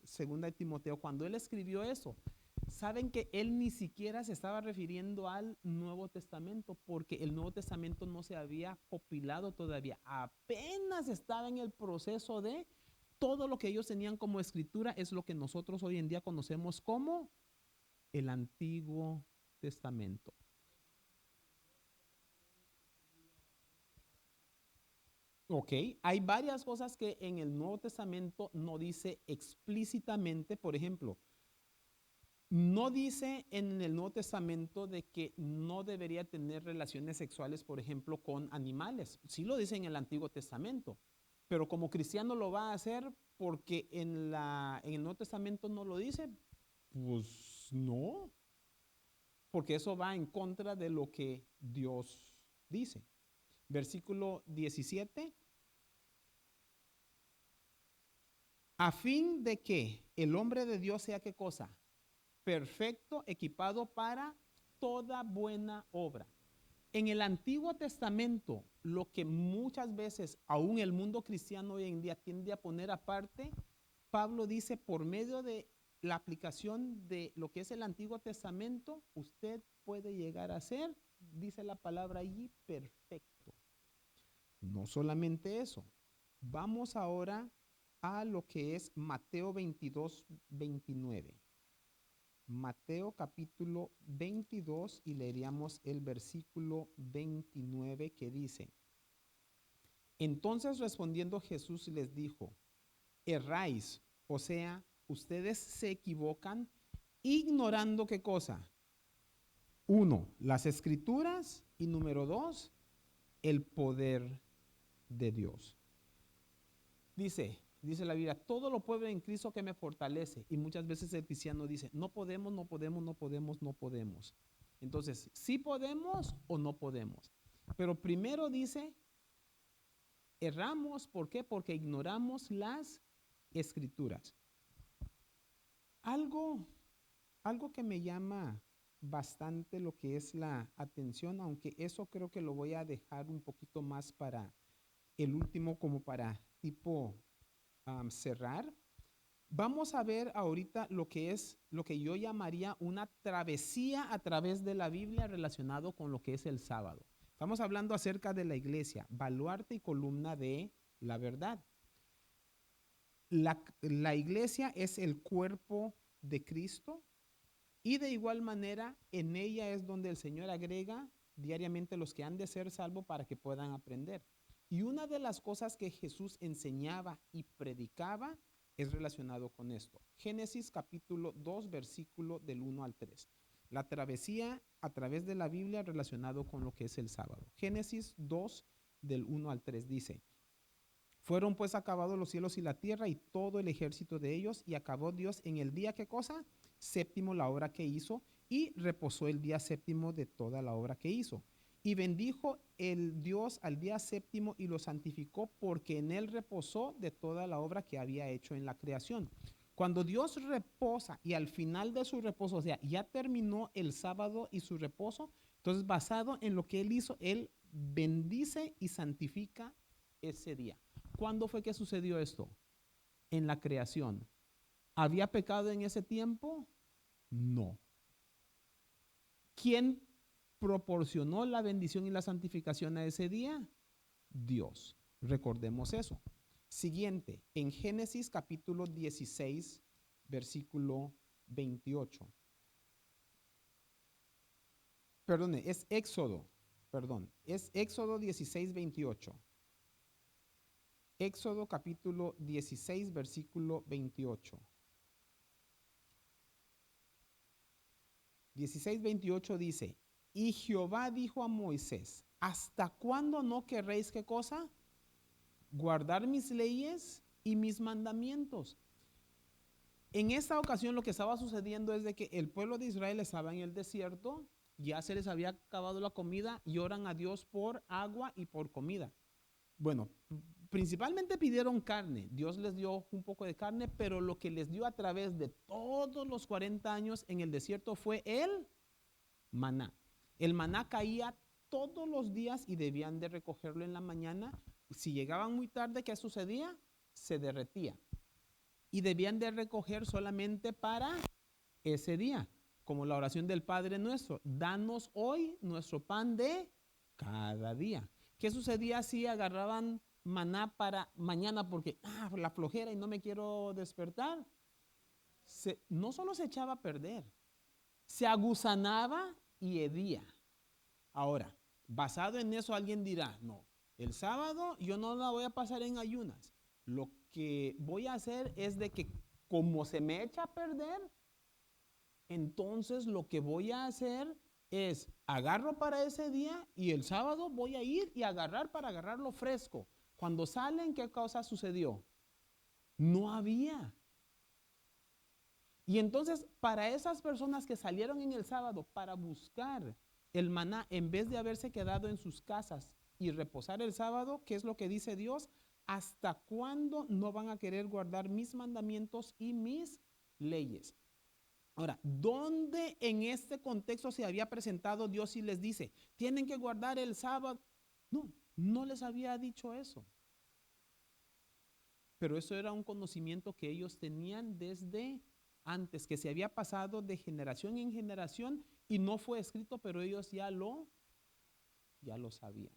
segunda de Timoteo, cuando él escribió eso, saben que él ni siquiera se estaba refiriendo al Nuevo Testamento, porque el Nuevo Testamento no se había compilado todavía, apenas estaba en el proceso de todo lo que ellos tenían como escritura, es lo que nosotros hoy en día conocemos como el Antiguo Testamento. Ok, hay varias cosas que en el Nuevo Testamento no dice explícitamente. Por ejemplo, no dice en el Nuevo Testamento de que no debería tener relaciones sexuales, por ejemplo, con animales. Sí lo dice en el Antiguo Testamento, pero como cristiano lo va a hacer porque en el Nuevo Testamento no lo dice. Pues no, porque eso va en contra de lo que Dios dice. Versículo 17. A fin de que el hombre de Dios sea, ¿qué cosa? Perfecto, equipado para toda buena obra. En el Antiguo Testamento, lo que muchas veces aún el mundo cristiano hoy en día tiende a poner aparte, Pablo dice, por medio de la aplicación de lo que es el Antiguo Testamento, usted puede llegar a ser, dice la palabra allí, perfecto. No solamente eso. Vamos ahora a lo que es Mateo 22, 29. Mateo capítulo 22 y leeríamos el versículo 29 que dice, entonces respondiendo Jesús les dijo, erráis, o sea, ustedes se equivocan ignorando qué cosa. Uno, las escrituras y número dos, el poder de Dios. Dice la Biblia, todo lo puedo en Cristo que me fortalece. Y muchas veces el cristiano dice, no podemos, no podemos, no podemos, no podemos. Entonces, ¿sí podemos o no podemos? Pero primero dice, erramos, ¿por qué? Porque ignoramos las escrituras. Algo, algo que me llama bastante lo que es la atención, aunque eso creo que lo voy a dejar un poquito más para el último, como para tipo cerrar. Vamos a ver ahorita lo que es lo que yo llamaría una travesía a través de la Biblia relacionado con lo que es el sábado. Estamos hablando acerca de la iglesia, baluarte y columna de la verdad. La iglesia es el cuerpo de Cristo y de igual manera en ella es donde el Señor agrega diariamente los que han de ser salvos para que puedan aprender. Y una de las cosas que Jesús enseñaba y predicaba es relacionado con esto. Génesis capítulo 2, versículo del 1 al 3. La travesía a través de la Biblia relacionado con lo que es el sábado. Génesis 2, del 1 al 3 dice, fueron pues acabados los cielos y la tierra y todo el ejército de ellos, y acabó Dios en el día, ¿qué cosa? Séptimo la obra que hizo, y reposó el día séptimo de toda la obra que hizo. Y bendijo el Dios al día séptimo y lo santificó, porque en él reposó de toda la obra que había hecho en la creación. Cuando Dios reposa y al final de su reposo, o sea, ya terminó el sábado y su reposo, entonces basado en lo que él hizo, él bendice y santifica ese día. ¿Cuándo fue que sucedió esto? En la creación. ¿Había pecado en ese tiempo? No. ¿Quién proporcionó la bendición y la santificación a ese día? Dios. Recordemos eso. Siguiente, en Génesis capítulo 16, versículo 28. perdone, es Éxodo, perdón, es Éxodo 16, 28. Éxodo capítulo 16, versículo 28. 16, 28 dice, y Jehová dijo a Moisés, ¿hasta cuándo no querréis qué cosa? Guardar mis leyes y mis mandamientos. En esta ocasión lo que estaba sucediendo es de que el pueblo de Israel estaba en el desierto, ya se les había acabado la comida y oran a Dios por agua y por comida. Bueno, principalmente pidieron carne. Dios les dio un poco de carne, pero lo que les dio a través de todos los 40 años en el desierto fue el maná. El maná caía todos los días y debían de recogerlo en la mañana. Si llegaban muy tarde, ¿qué sucedía? Se derretía. Y debían de recoger solamente para ese día, como la oración del Padre Nuestro. Danos hoy nuestro pan de cada día. ¿Qué sucedía si agarraban maná para mañana porque la flojera y no me quiero despertar? No solo se echaba a perder, se agusanaba y hedía. Ahora, basado en eso alguien dirá, no, el sábado yo no la voy a pasar en ayunas. Lo que voy a hacer es de que como se me echa a perder, entonces lo que voy a hacer es agarro para ese día y el sábado voy a ir y agarrar para agarrarlo fresco. Cuando salen, ¿qué cosa sucedió? No había. Y entonces para esas personas que salieron en el sábado para buscar el maná, en vez de haberse quedado en sus casas y reposar el sábado, ¿qué es lo que dice Dios? ¿Hasta cuándo no van a querer guardar mis mandamientos y mis leyes? Ahora, ¿dónde en este contexto se había presentado Dios y les dice, tienen que guardar el sábado? No, no les había dicho eso. Pero eso era un conocimiento que ellos tenían desde antes, que se había pasado de generación en generación y no fue escrito, pero ellos ya lo sabían.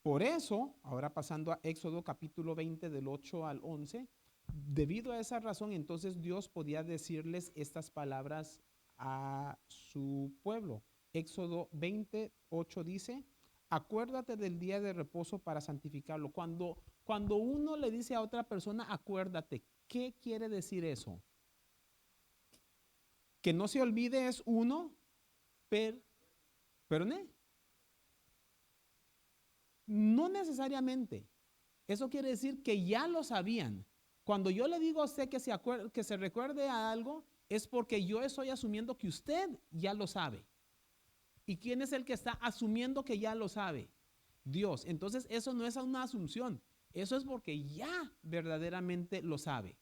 Por eso, ahora pasando a Éxodo capítulo 20 del 8 al 11, debido a esa razón, entonces Dios podía decirles estas palabras a su pueblo. Éxodo 28 dice, acuérdate del día de reposo para santificarlo. Cuando uno le dice a otra persona, acuérdate, ¿qué quiere decir eso? Que no se olvide es uno, perdone. No necesariamente. Eso quiere decir que ya lo sabían. Cuando yo le digo a usted que se recuerde a algo, es porque yo estoy asumiendo que usted ya lo sabe. ¿Y quién es el que está asumiendo que ya lo sabe? Dios. Entonces eso no es una asunción. Eso es porque ya verdaderamente lo sabe.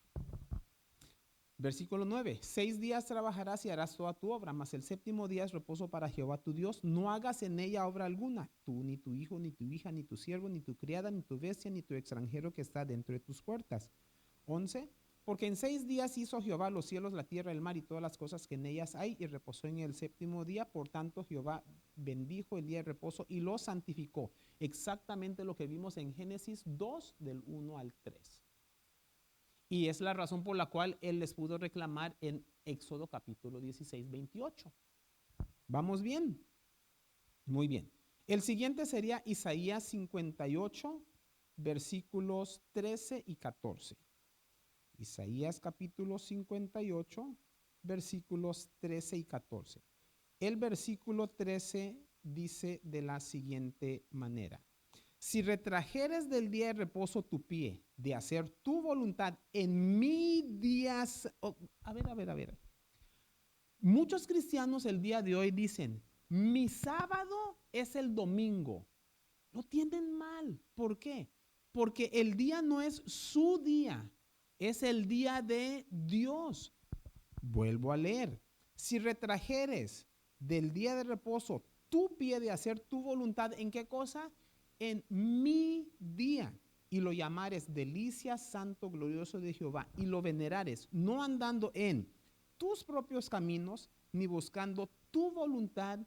Versículo 9, 6 días trabajarás y harás toda tu obra, mas el séptimo día es reposo para Jehová tu Dios. No hagas en ella obra alguna, tú, ni tu hijo, ni tu hija, ni tu siervo, ni tu criada, ni tu bestia, ni tu extranjero que está dentro de tus puertas. 11, porque en 6 días hizo Jehová los cielos, la tierra, el mar y todas las cosas que en ellas hay, y reposó en el séptimo día. Por tanto, Jehová bendijo el día de reposo y lo santificó. Exactamente lo que vimos en Génesis 2, del 1 al 3. Y es la razón por la cual él les pudo reclamar en Éxodo capítulo 16, 28. ¿Vamos bien? Muy bien. El siguiente sería Isaías 58, versículos 13 y 14. Isaías capítulo 58, versículos 13 y 14. El versículo 13 dice de la siguiente manera. Si retrajeres del día de reposo tu pie de hacer tu voluntad en mi días. A ver. Muchos cristianos el día de hoy dicen, mi sábado es el domingo. Lo tienen mal. ¿Por qué? Porque el día no es su día, es el día de Dios. Vuelvo a leer. Si retrajeres del día de reposo tu pie de hacer tu voluntad, ¿en qué cosa? En mi día, y lo llamares delicia, santo, glorioso de Jehová, y lo venerares, no andando en tus propios caminos, ni buscando tu voluntad,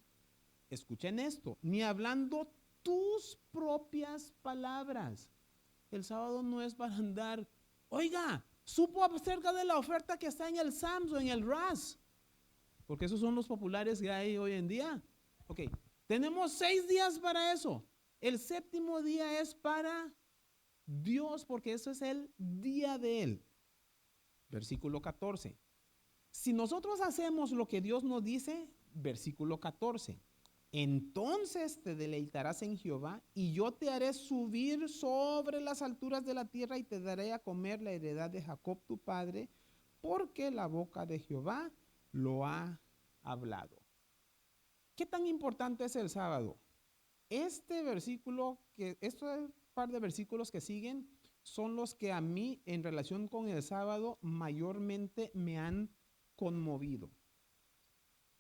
escuchen esto, ni hablando tus propias palabras. El sábado no es para andar, oiga, supo acerca de la oferta que está en el Sam's o en el Ras, porque esos son los populares que hay hoy en día. Ok, tenemos 6 días para eso. El séptimo día es para Dios porque eso es el día de Él. Versículo 14. Si nosotros hacemos lo que Dios nos dice, versículo 14, entonces te deleitarás en Jehová y yo te haré subir sobre las alturas de la tierra y te daré a comer la heredad de Jacob tu padre, porque la boca de Jehová lo ha hablado. ¿Qué tan importante es el sábado? Este versículo, estos par de versículos que siguen son los que a mí en relación con el sábado mayormente me han conmovido.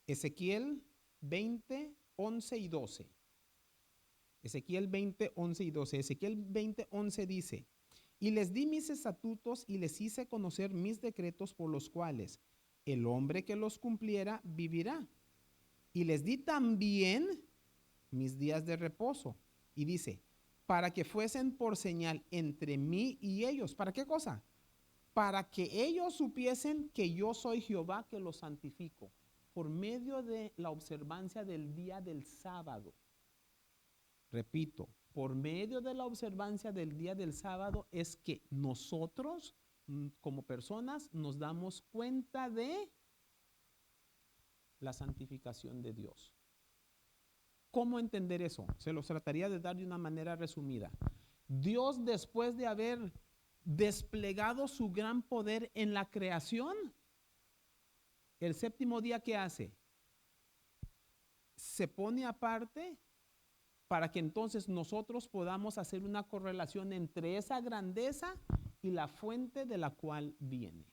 Ezequiel 20, 11 y 12. Ezequiel 20, 11 y 12. Ezequiel 20, 11 dice, y les di mis estatutos y les hice conocer mis decretos por los cuales el hombre que los cumpliera vivirá. Y les di también mis días de reposo. Y dice, para que fuesen por señal entre mí y ellos. ¿Para qué cosa? Para que ellos supiesen que yo soy Jehová que los santifico por medio de la observancia del día del sábado. Repito, por medio de la observancia del día del sábado es que nosotros como personas nos damos cuenta de la santificación de Dios. ¿Cómo entender eso? Se los trataría de dar de una manera resumida. Dios, después de haber desplegado su gran poder en la creación, el séptimo día, ¿qué hace? Se pone aparte para que entonces nosotros podamos hacer una correlación entre esa grandeza y la fuente de la cual viene.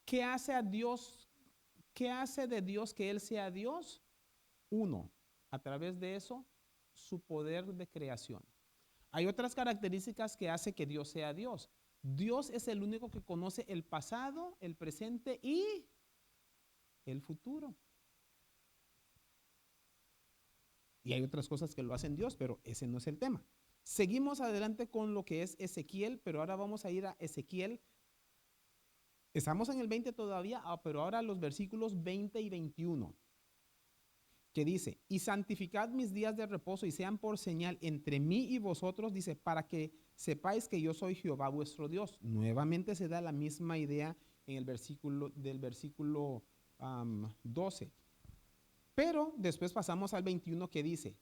¿Qué hace a Dios? ¿Qué hace de Dios que Él sea Dios? Uno, a través de eso, su poder de creación. Hay otras características que hace que Dios sea Dios. Dios es el único que conoce el pasado, el presente y el futuro. Y hay otras cosas que lo hacen Dios, pero ese no es el tema. Seguimos adelante con lo que es Ezequiel, pero ahora vamos a ir a Ezequiel. Estamos en el 20 todavía, pero ahora los versículos 20 y 21. Que dice, y santificad mis días de reposo y sean por señal entre mí y vosotros, dice, para que sepáis que yo soy Jehová vuestro Dios. Nuevamente se da la misma idea en el versículo 12. Pero después pasamos al 21 que dice,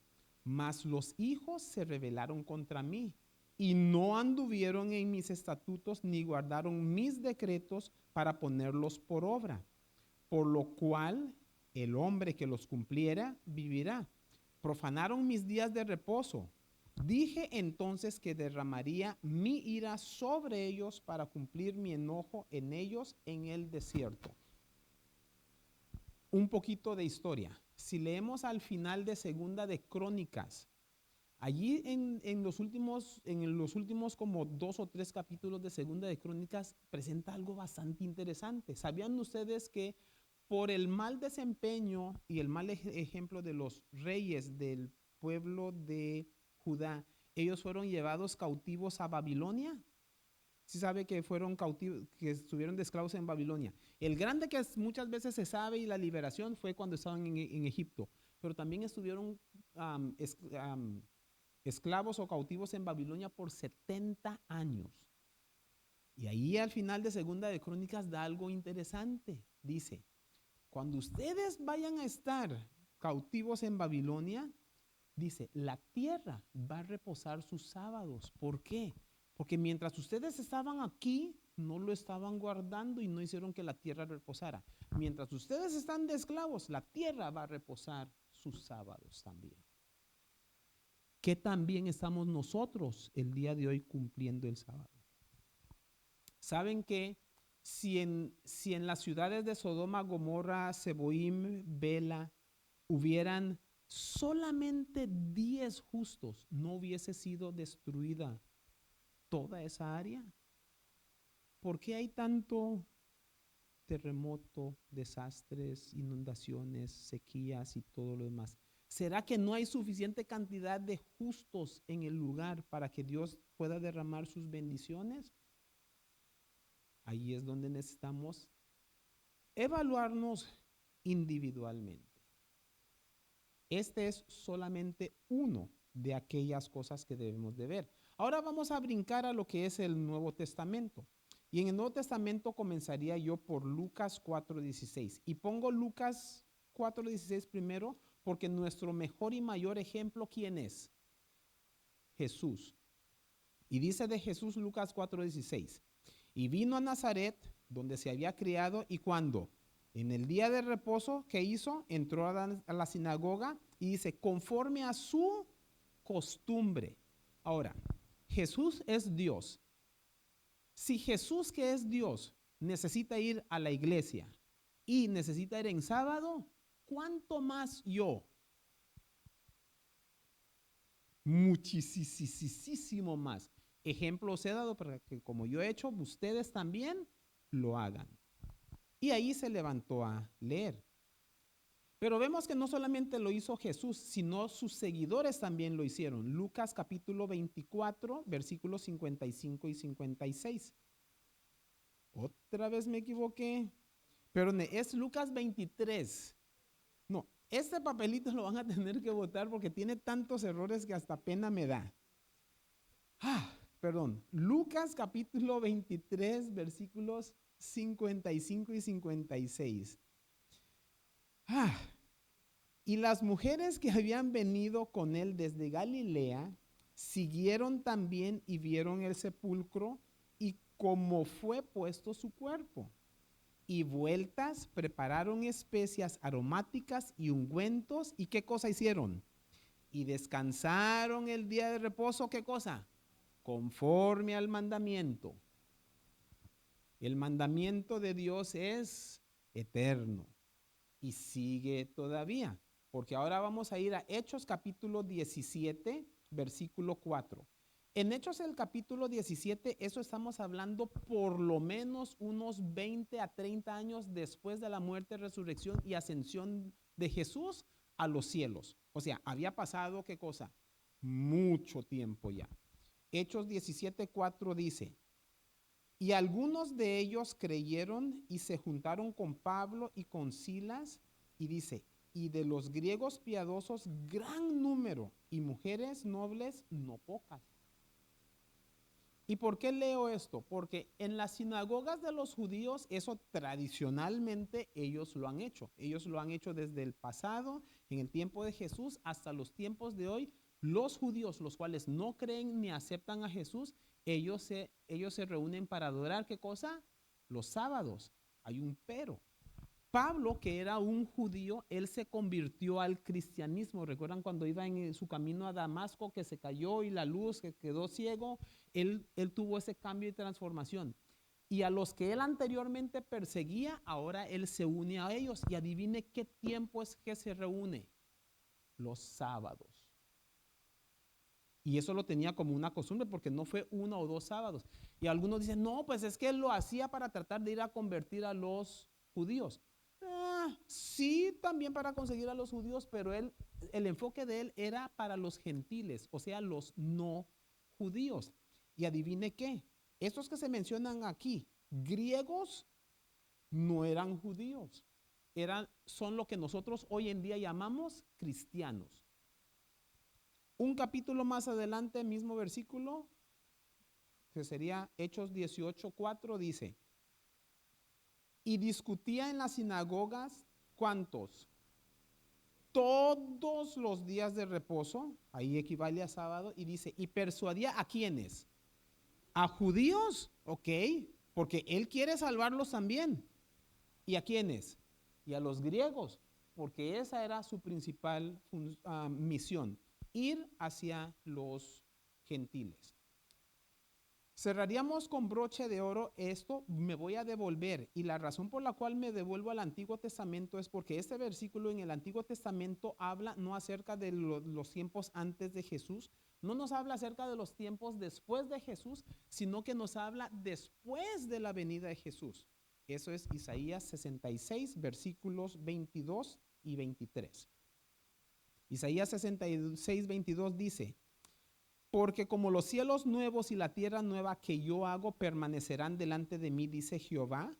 mas los hijos se rebelaron contra mí y no anduvieron en mis estatutos ni guardaron mis decretos para ponerlos por obra, por lo cual el hombre que los cumpliera vivirá. Profanaron mis días de reposo. Dije entonces que derramaría mi ira sobre ellos para cumplir mi enojo en ellos en el desierto. Un poquito de historia. Si leemos al final de Segunda de Crónicas, allí en los últimos como 2 o 3 capítulos de Segunda de Crónicas presenta algo bastante interesante. ¿Sabían ustedes que por el mal desempeño y el mal ejemplo de los reyes del pueblo de Judá, ellos fueron llevados cautivos a Babilonia? Sí sabe que fueron cautivos, que estuvieron de esclavos en Babilonia. El grande que muchas veces se sabe y la liberación fue cuando estaban en Egipto, pero también estuvieron esclavos o cautivos en Babilonia por 70 años. Y ahí al final de Segunda de Crónicas da algo interesante. Dice, cuando ustedes vayan a estar cautivos en Babilonia, dice, la tierra va a reposar sus sábados. ¿Por qué? Porque mientras ustedes estaban aquí, no lo estaban guardando y no hicieron que la tierra reposara. Mientras ustedes están de esclavos, la tierra va a reposar sus sábados también. ¿Qué también estamos nosotros el día de hoy cumpliendo el sábado? ¿Saben que si en las ciudades de Sodoma, Gomorra, Seboim, Bela hubieran solamente 10 justos, no hubiese sido destruida toda esa área? ¿Por qué hay tanto terremoto, desastres, inundaciones, sequías y todo lo demás? ¿Será que no hay suficiente cantidad de justos en el lugar para que Dios pueda derramar sus bendiciones? Ahí es donde necesitamos evaluarnos individualmente. Este es solamente uno de aquellas cosas que debemos de ver. Ahora vamos a brincar a lo que es el Nuevo Testamento. Y en el Nuevo Testamento comenzaría yo por Lucas 4:16. Y pongo Lucas 4:16 primero porque nuestro mejor y mayor ejemplo, ¿quién es? Jesús. Y dice de Jesús Lucas 4:16. Y vino a Nazaret, donde se había criado, y cuando en el día de reposo, ¿qué hizo? Entró a la sinagoga y dice, conforme a su costumbre. Ahora, Jesús es Dios. Si Jesús, que es Dios, necesita ir a la iglesia y necesita ir en sábado, ¿cuánto más yo? Muchísimo más. Ejemplo os he dado para que como yo he hecho, ustedes también lo hagan. Y ahí se levantó a leer. Pero vemos que no solamente lo hizo Jesús, sino sus seguidores también lo hicieron. Lucas capítulo 24, versículos 55 y 56. Otra vez me equivoqué. Pero es Lucas 23. No, este papelito lo van a tener que botar porque tiene tantos errores que hasta pena me da. Perdón. Lucas capítulo 23, versículos 55 y 56. Y las mujeres que habían venido con él desde Galilea siguieron también y vieron el sepulcro y cómo fue puesto su cuerpo. Y vueltas prepararon especias aromáticas y ungüentos. ¿Y qué cosa hicieron? Y descansaron el día de reposo. ¿Qué cosa? Conforme al mandamiento. El mandamiento de Dios es eterno y sigue todavía. Porque ahora vamos a ir a Hechos capítulo 17, versículo 4. En Hechos el capítulo 17, eso estamos hablando por lo menos unos 20 a 30 años después de la muerte, resurrección y ascensión de Jesús a los cielos. O sea, había pasado, ¿qué cosa? Mucho tiempo ya. Hechos 17, 4 dice, y algunos de ellos creyeron y se juntaron con Pablo y con Silas, y dice, y de los griegos piadosos gran número, y mujeres nobles no pocas. ¿Y por qué leo esto? Porque en las sinagogas de los judíos, eso tradicionalmente ellos lo han hecho. Ellos lo han hecho desde el pasado, en el tiempo de Jesús, hasta los tiempos de hoy. Los judíos, los cuales no creen ni aceptan a Jesús, ellos se reúnen para adorar, ¿qué cosa? Los sábados. Hay un pero. Pablo, que era un judío, él se convirtió al cristianismo. ¿Recuerdan cuando iba en su camino a Damasco que se cayó y la luz, que quedó ciego? Él tuvo ese cambio y transformación. Y a los que él anteriormente perseguía, ahora él se une a ellos. Y adivine qué tiempo es que se reúne. Los sábados. Y eso lo tenía como una costumbre porque no fue 1 o 2 sábados. Y algunos dicen, no, pues es que él lo hacía para tratar de ir a convertir a los judíos. Sí, también para conseguir a los judíos, pero el enfoque de él era para los gentiles, o sea, los no judíos. Y adivine qué, estos que se mencionan aquí, griegos, no eran judíos, son lo que nosotros hoy en día llamamos cristianos. Un capítulo más adelante, mismo versículo, que sería Hechos 18:4, dice, y discutía en las sinagogas, ¿cuántos? Todos los días de reposo, ahí equivale a sábado, y dice, y persuadía a quiénes, a judíos, ok, porque él quiere salvarlos también, y a quiénes, y a los griegos, porque esa era su principal misión, ir hacia los gentiles. Cerraríamos con broche de oro esto, me voy a devolver, y la razón por la cual me devuelvo al Antiguo Testamento es porque este versículo en el Antiguo Testamento habla no acerca de los tiempos antes de Jesús, no nos habla acerca de los tiempos después de Jesús, sino que nos habla después de la venida de Jesús. Eso es Isaías 66, versículos 22 y 23. Isaías 66, 22 dice, porque como los cielos nuevos y la tierra nueva que yo hago permanecerán delante de mí, dice Jehová,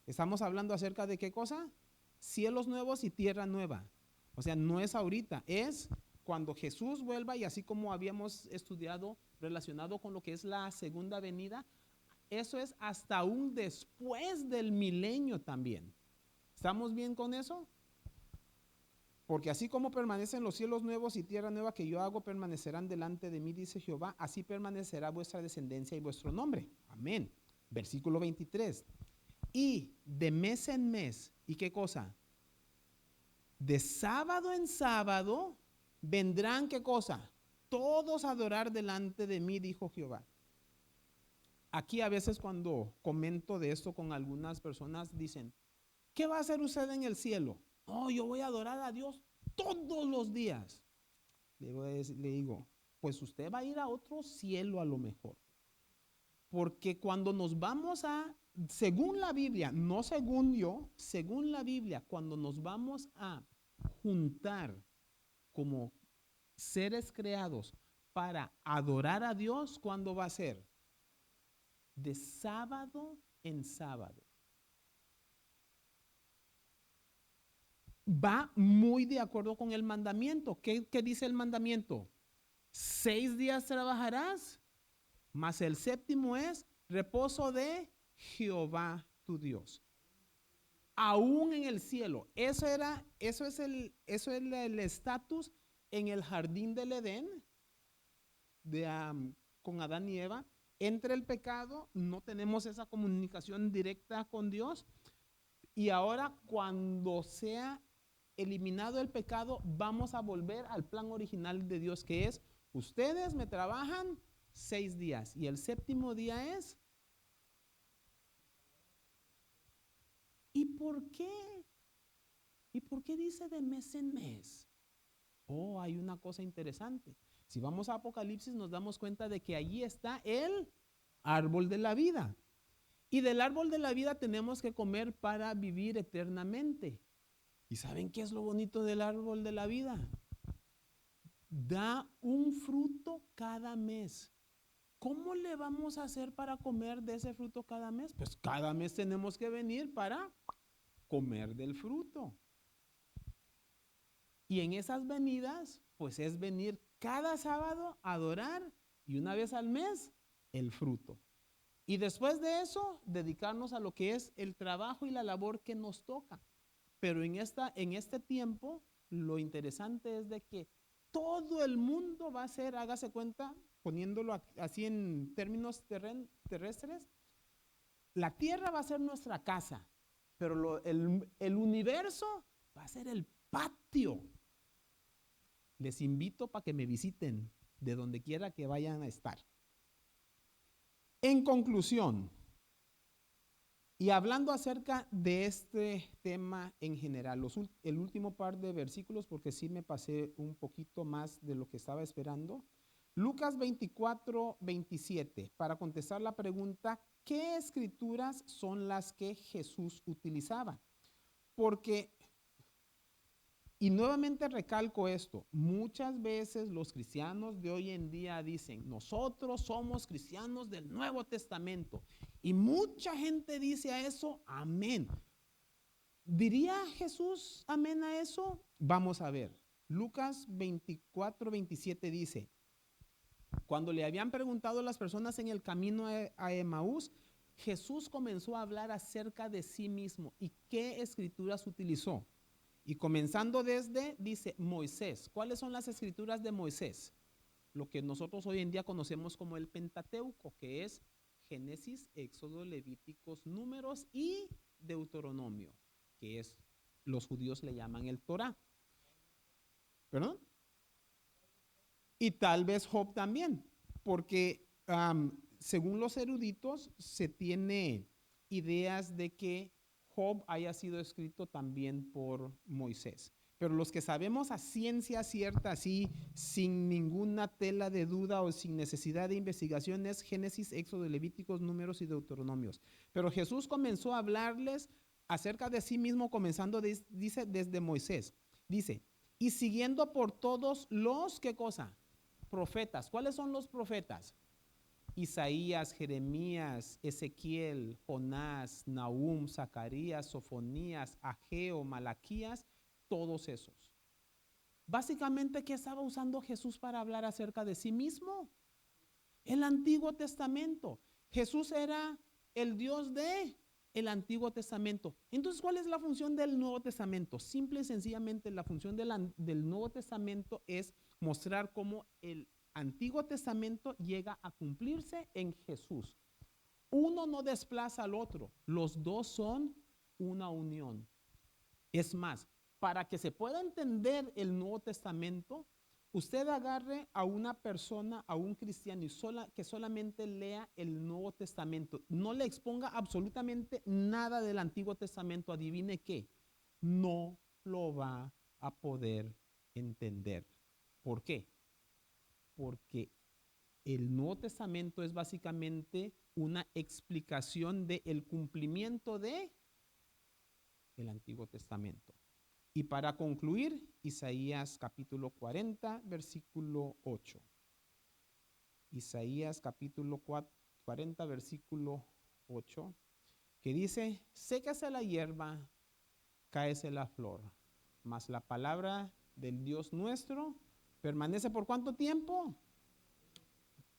Estamos hablando acerca de qué cosa? Cielos nuevos y tierra nueva. O sea, no es ahorita, es cuando Jesús vuelva y así como habíamos estudiado relacionado con lo que es la segunda venida, eso es hasta aún después del milenio también. ¿Estamos bien con eso? Porque así como permanecen los cielos nuevos y tierra nueva que yo hago, permanecerán delante de mí, dice Jehová, así permanecerá vuestra descendencia y vuestro nombre. Amén. Versículo 23. Y de mes en mes, ¿y qué cosa? De sábado en sábado vendrán, ¿qué cosa? Todos a adorar delante de mí, dijo Jehová. Aquí a veces cuando comento de esto con algunas personas dicen, ¿qué va a hacer usted en el cielo? No, yo voy a adorar a Dios todos los días. Le digo, pues usted va a ir a otro cielo a lo mejor. Porque cuando nos vamos según la Biblia, no según yo, según la Biblia, cuando nos vamos a juntar como seres creados para adorar a Dios, ¿cuándo va a ser? De sábado en sábado. Va muy de acuerdo con el mandamiento. ¿Qué dice el mandamiento? 6 días trabajarás, mas el séptimo es reposo de Jehová tu Dios. Aún en el cielo. Eso es el estatus en el jardín del Edén con Adán y Eva. Entre el pecado, no tenemos esa comunicación directa con Dios. Y ahora, cuando sea eliminado el pecado, vamos a volver al plan original de Dios, que es, ustedes me trabajan 6 días y el séptimo día es. ¿Y por qué? ¿Y por qué dice de mes en mes? Oh, hay una cosa interesante. Si vamos a Apocalipsis nos damos cuenta de que allí está el árbol de la vida. Y del árbol de la vida tenemos que comer para vivir eternamente. ¿Y saben qué es lo bonito del árbol de la vida? Da un fruto cada mes. ¿Cómo le vamos a hacer para comer de ese fruto cada mes? Pues cada mes tenemos que venir para comer del fruto. Y en esas venidas, pues es venir cada sábado a adorar y una vez al mes el fruto. Y después de eso, dedicarnos a lo que es el trabajo y la labor que nos toca. Pero en este tiempo, lo interesante es de que todo el mundo va a ser, hágase cuenta, poniéndolo así en términos terrestres, la tierra va a ser nuestra casa, pero el universo va a ser el patio. Les invito para que me visiten de donde quiera que vayan a estar. En conclusión, y hablando acerca de este tema en general, el último par de versículos, porque sí me pasé un poquito más de lo que estaba esperando. Lucas 24, 27, para contestar la pregunta, ¿qué escrituras son las que Jesús utilizaba? Porque, y nuevamente recalco esto, muchas veces los cristianos de hoy en día dicen, nosotros somos cristianos del Nuevo Testamento. Y mucha gente dice a eso, amén. ¿Diría Jesús amén a eso? Vamos a ver. Lucas 24, 27 dice, cuando le habían preguntado a las personas en el camino a Emaús, Jesús comenzó a hablar acerca de sí mismo y qué escrituras utilizó. Y comenzando desde, dice Moisés. ¿Cuáles son las escrituras de Moisés? Lo que nosotros hoy en día conocemos como el Pentateuco, que es Génesis, Éxodo, Levíticos, Números y Deuteronomio, que es, los judíos le llaman el Torá. ¿Perdón? Y tal vez Job también, porque según los eruditos se tiene ideas de que Job haya sido escrito también por Moisés. Pero los que sabemos a ciencia cierta, así, sin ninguna tela de duda o sin necesidad de investigación, es Génesis, Éxodo, Levíticos, Números y Deuteronomios. Pero Jesús comenzó a hablarles acerca de sí mismo, comenzando, dice, desde Moisés. Dice, y siguiendo por todos los, ¿qué cosa? Profetas. ¿Cuáles son los profetas? Isaías, Jeremías, Ezequiel, Jonás, Nahum, Zacarías, Sofonías, Ageo, Malaquías, todos esos. Básicamente, ¿qué estaba usando Jesús para hablar acerca de sí mismo? El Antiguo Testamento. Jesús era el Dios de el Antiguo Testamento. Entonces, ¿cuál es la función del Nuevo Testamento? Simple y sencillamente, la función del Nuevo Testamento es mostrar cómo el Antiguo Testamento llega a cumplirse en Jesús. Uno no desplaza al otro, los dos son una unión. Es más, para que se pueda entender el Nuevo Testamento, usted agarre a una persona, a un cristiano, que solamente lea el Nuevo Testamento. No le exponga absolutamente nada del Antiguo Testamento. Adivine qué, no lo va a poder entender. ¿Por qué? Porque el Nuevo Testamento es básicamente una explicación del cumplimiento de el Antiguo Testamento. Y para concluir, Isaías capítulo 40, versículo 8. Isaías capítulo 40, versículo 8, que dice, sécase la hierba, cáese la flor, mas la palabra del Dios nuestro permanece ¿por cuánto tiempo?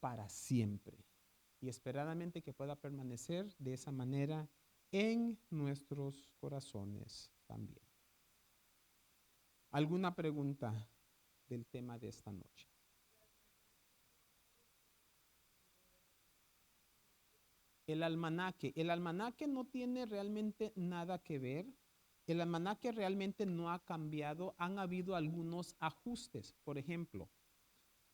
Para siempre. Y esperadamente que pueda permanecer de esa manera en nuestros corazones también. ¿Alguna pregunta del tema de esta noche? El almanaque no tiene realmente nada que ver. El almanaque realmente no ha cambiado. Han habido algunos ajustes. Por ejemplo,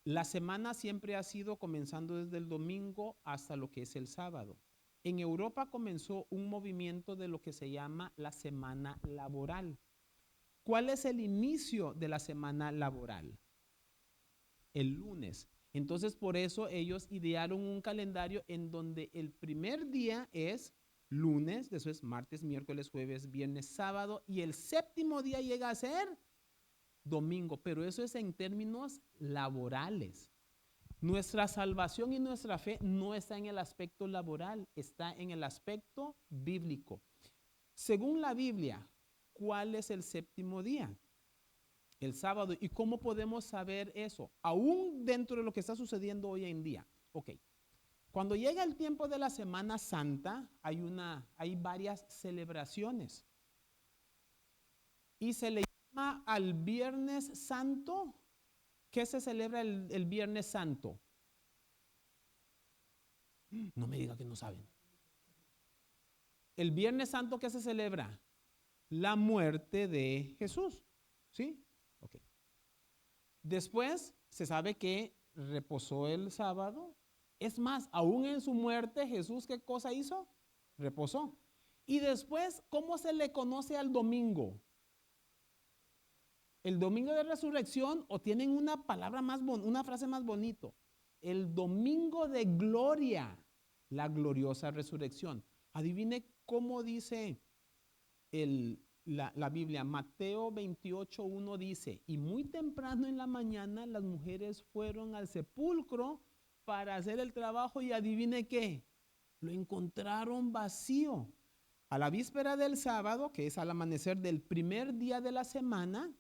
la semana siempre ha sido comenzando desde el domingo hasta lo que es el sábado. En Europa comenzó un movimiento de lo que se llama la semana laboral. ¿Cuál es el inicio de la semana laboral? El lunes. Entonces, por eso ellos idearon un calendario en donde el primer día es lunes, después martes, miércoles, jueves, viernes, sábado, y el séptimo día llega a ser domingo, pero eso es en términos laborales. Nuestra salvación y nuestra fe no está en el aspecto laboral, está en el aspecto bíblico. Según la Biblia, ¿cuál es el séptimo día? El sábado. ¿Y cómo podemos saber eso? Aún dentro de lo que está sucediendo hoy en día. Ok. Cuando llega el tiempo de la Semana Santa, hay varias celebraciones. Y se le llama al Viernes Santo. ¿Qué se celebra el Viernes Santo? No me diga que no saben. El Viernes Santo, ¿qué se celebra? La muerte de Jesús. ¿Sí? Ok. Después se sabe que reposó el sábado. Es más, aún en su muerte, Jesús, ¿qué cosa hizo? Reposó. Y después, ¿cómo se le conoce al domingo? El domingo de resurrección, o tienen una palabra una frase más bonito. El domingo de gloria, la gloriosa resurrección. Adivine cómo dice la Biblia. Mateo 28:1 dice, y muy temprano en la mañana las mujeres fueron al sepulcro para hacer el trabajo y adivine qué, lo encontraron vacío. A la víspera del sábado, que es al amanecer del primer día de la semana,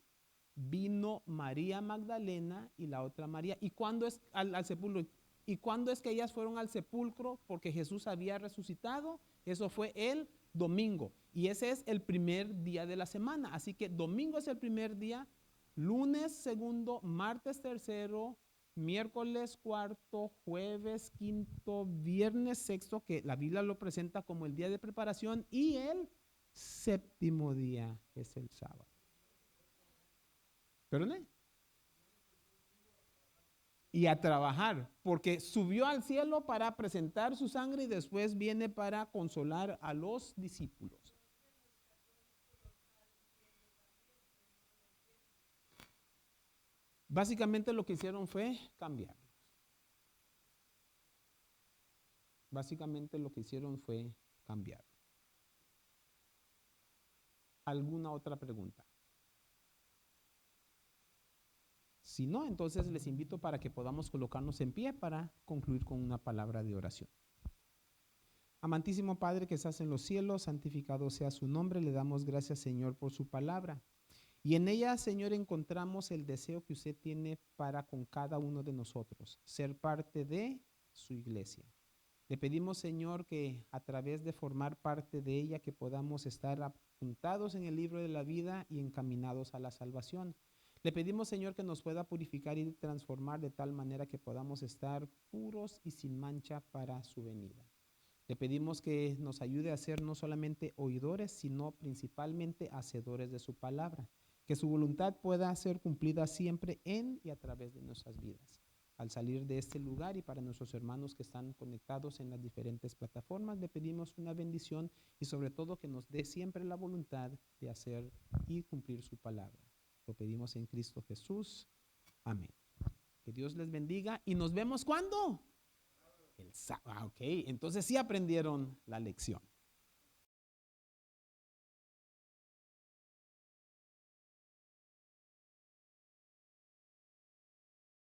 vino María Magdalena y la otra María. ¿Y cuándo es al sepulcro? ¿Y cuándo es que ellas fueron al sepulcro? Porque Jesús había resucitado. Eso fue el domingo. Y ese es el primer día de la semana. Así que domingo es el primer día, lunes segundo, martes tercero, miércoles cuarto, jueves quinto, viernes sexto, que la Biblia lo presenta como el día de preparación, y el séptimo día es el sábado. ¿Perdone? Y a trabajar, porque subió al cielo para presentar su sangre y después viene para consolar a los discípulos. Básicamente lo que hicieron fue cambiarlos. Básicamente lo que hicieron fue cambiarlos. ¿Alguna otra pregunta? Si no, entonces les invito para que podamos colocarnos en pie para concluir con una palabra de oración. Amantísimo Padre que estás en los cielos, santificado sea su nombre. Le damos gracias, Señor, por su palabra. Y en ella, Señor, encontramos el deseo que usted tiene para con cada uno de nosotros, ser parte de su iglesia. Le pedimos, Señor, que a través de formar parte de ella, que podamos estar apuntados en el libro de la vida y encaminados a la salvación. Le pedimos, Señor, que nos pueda purificar y transformar de tal manera que podamos estar puros y sin mancha para su venida. Le pedimos que nos ayude a ser no solamente oidores, sino principalmente hacedores de su palabra. Que su voluntad pueda ser cumplida siempre en y a través de nuestras vidas. Al salir de este lugar y para nuestros hermanos que están conectados en las diferentes plataformas, le pedimos una bendición y sobre todo que nos dé siempre la voluntad de hacer y cumplir su palabra. Lo pedimos en Cristo Jesús. Amén. Que Dios les bendiga y nos vemos ¿cuándo? El sábado. Ok, entonces sí aprendieron la lección.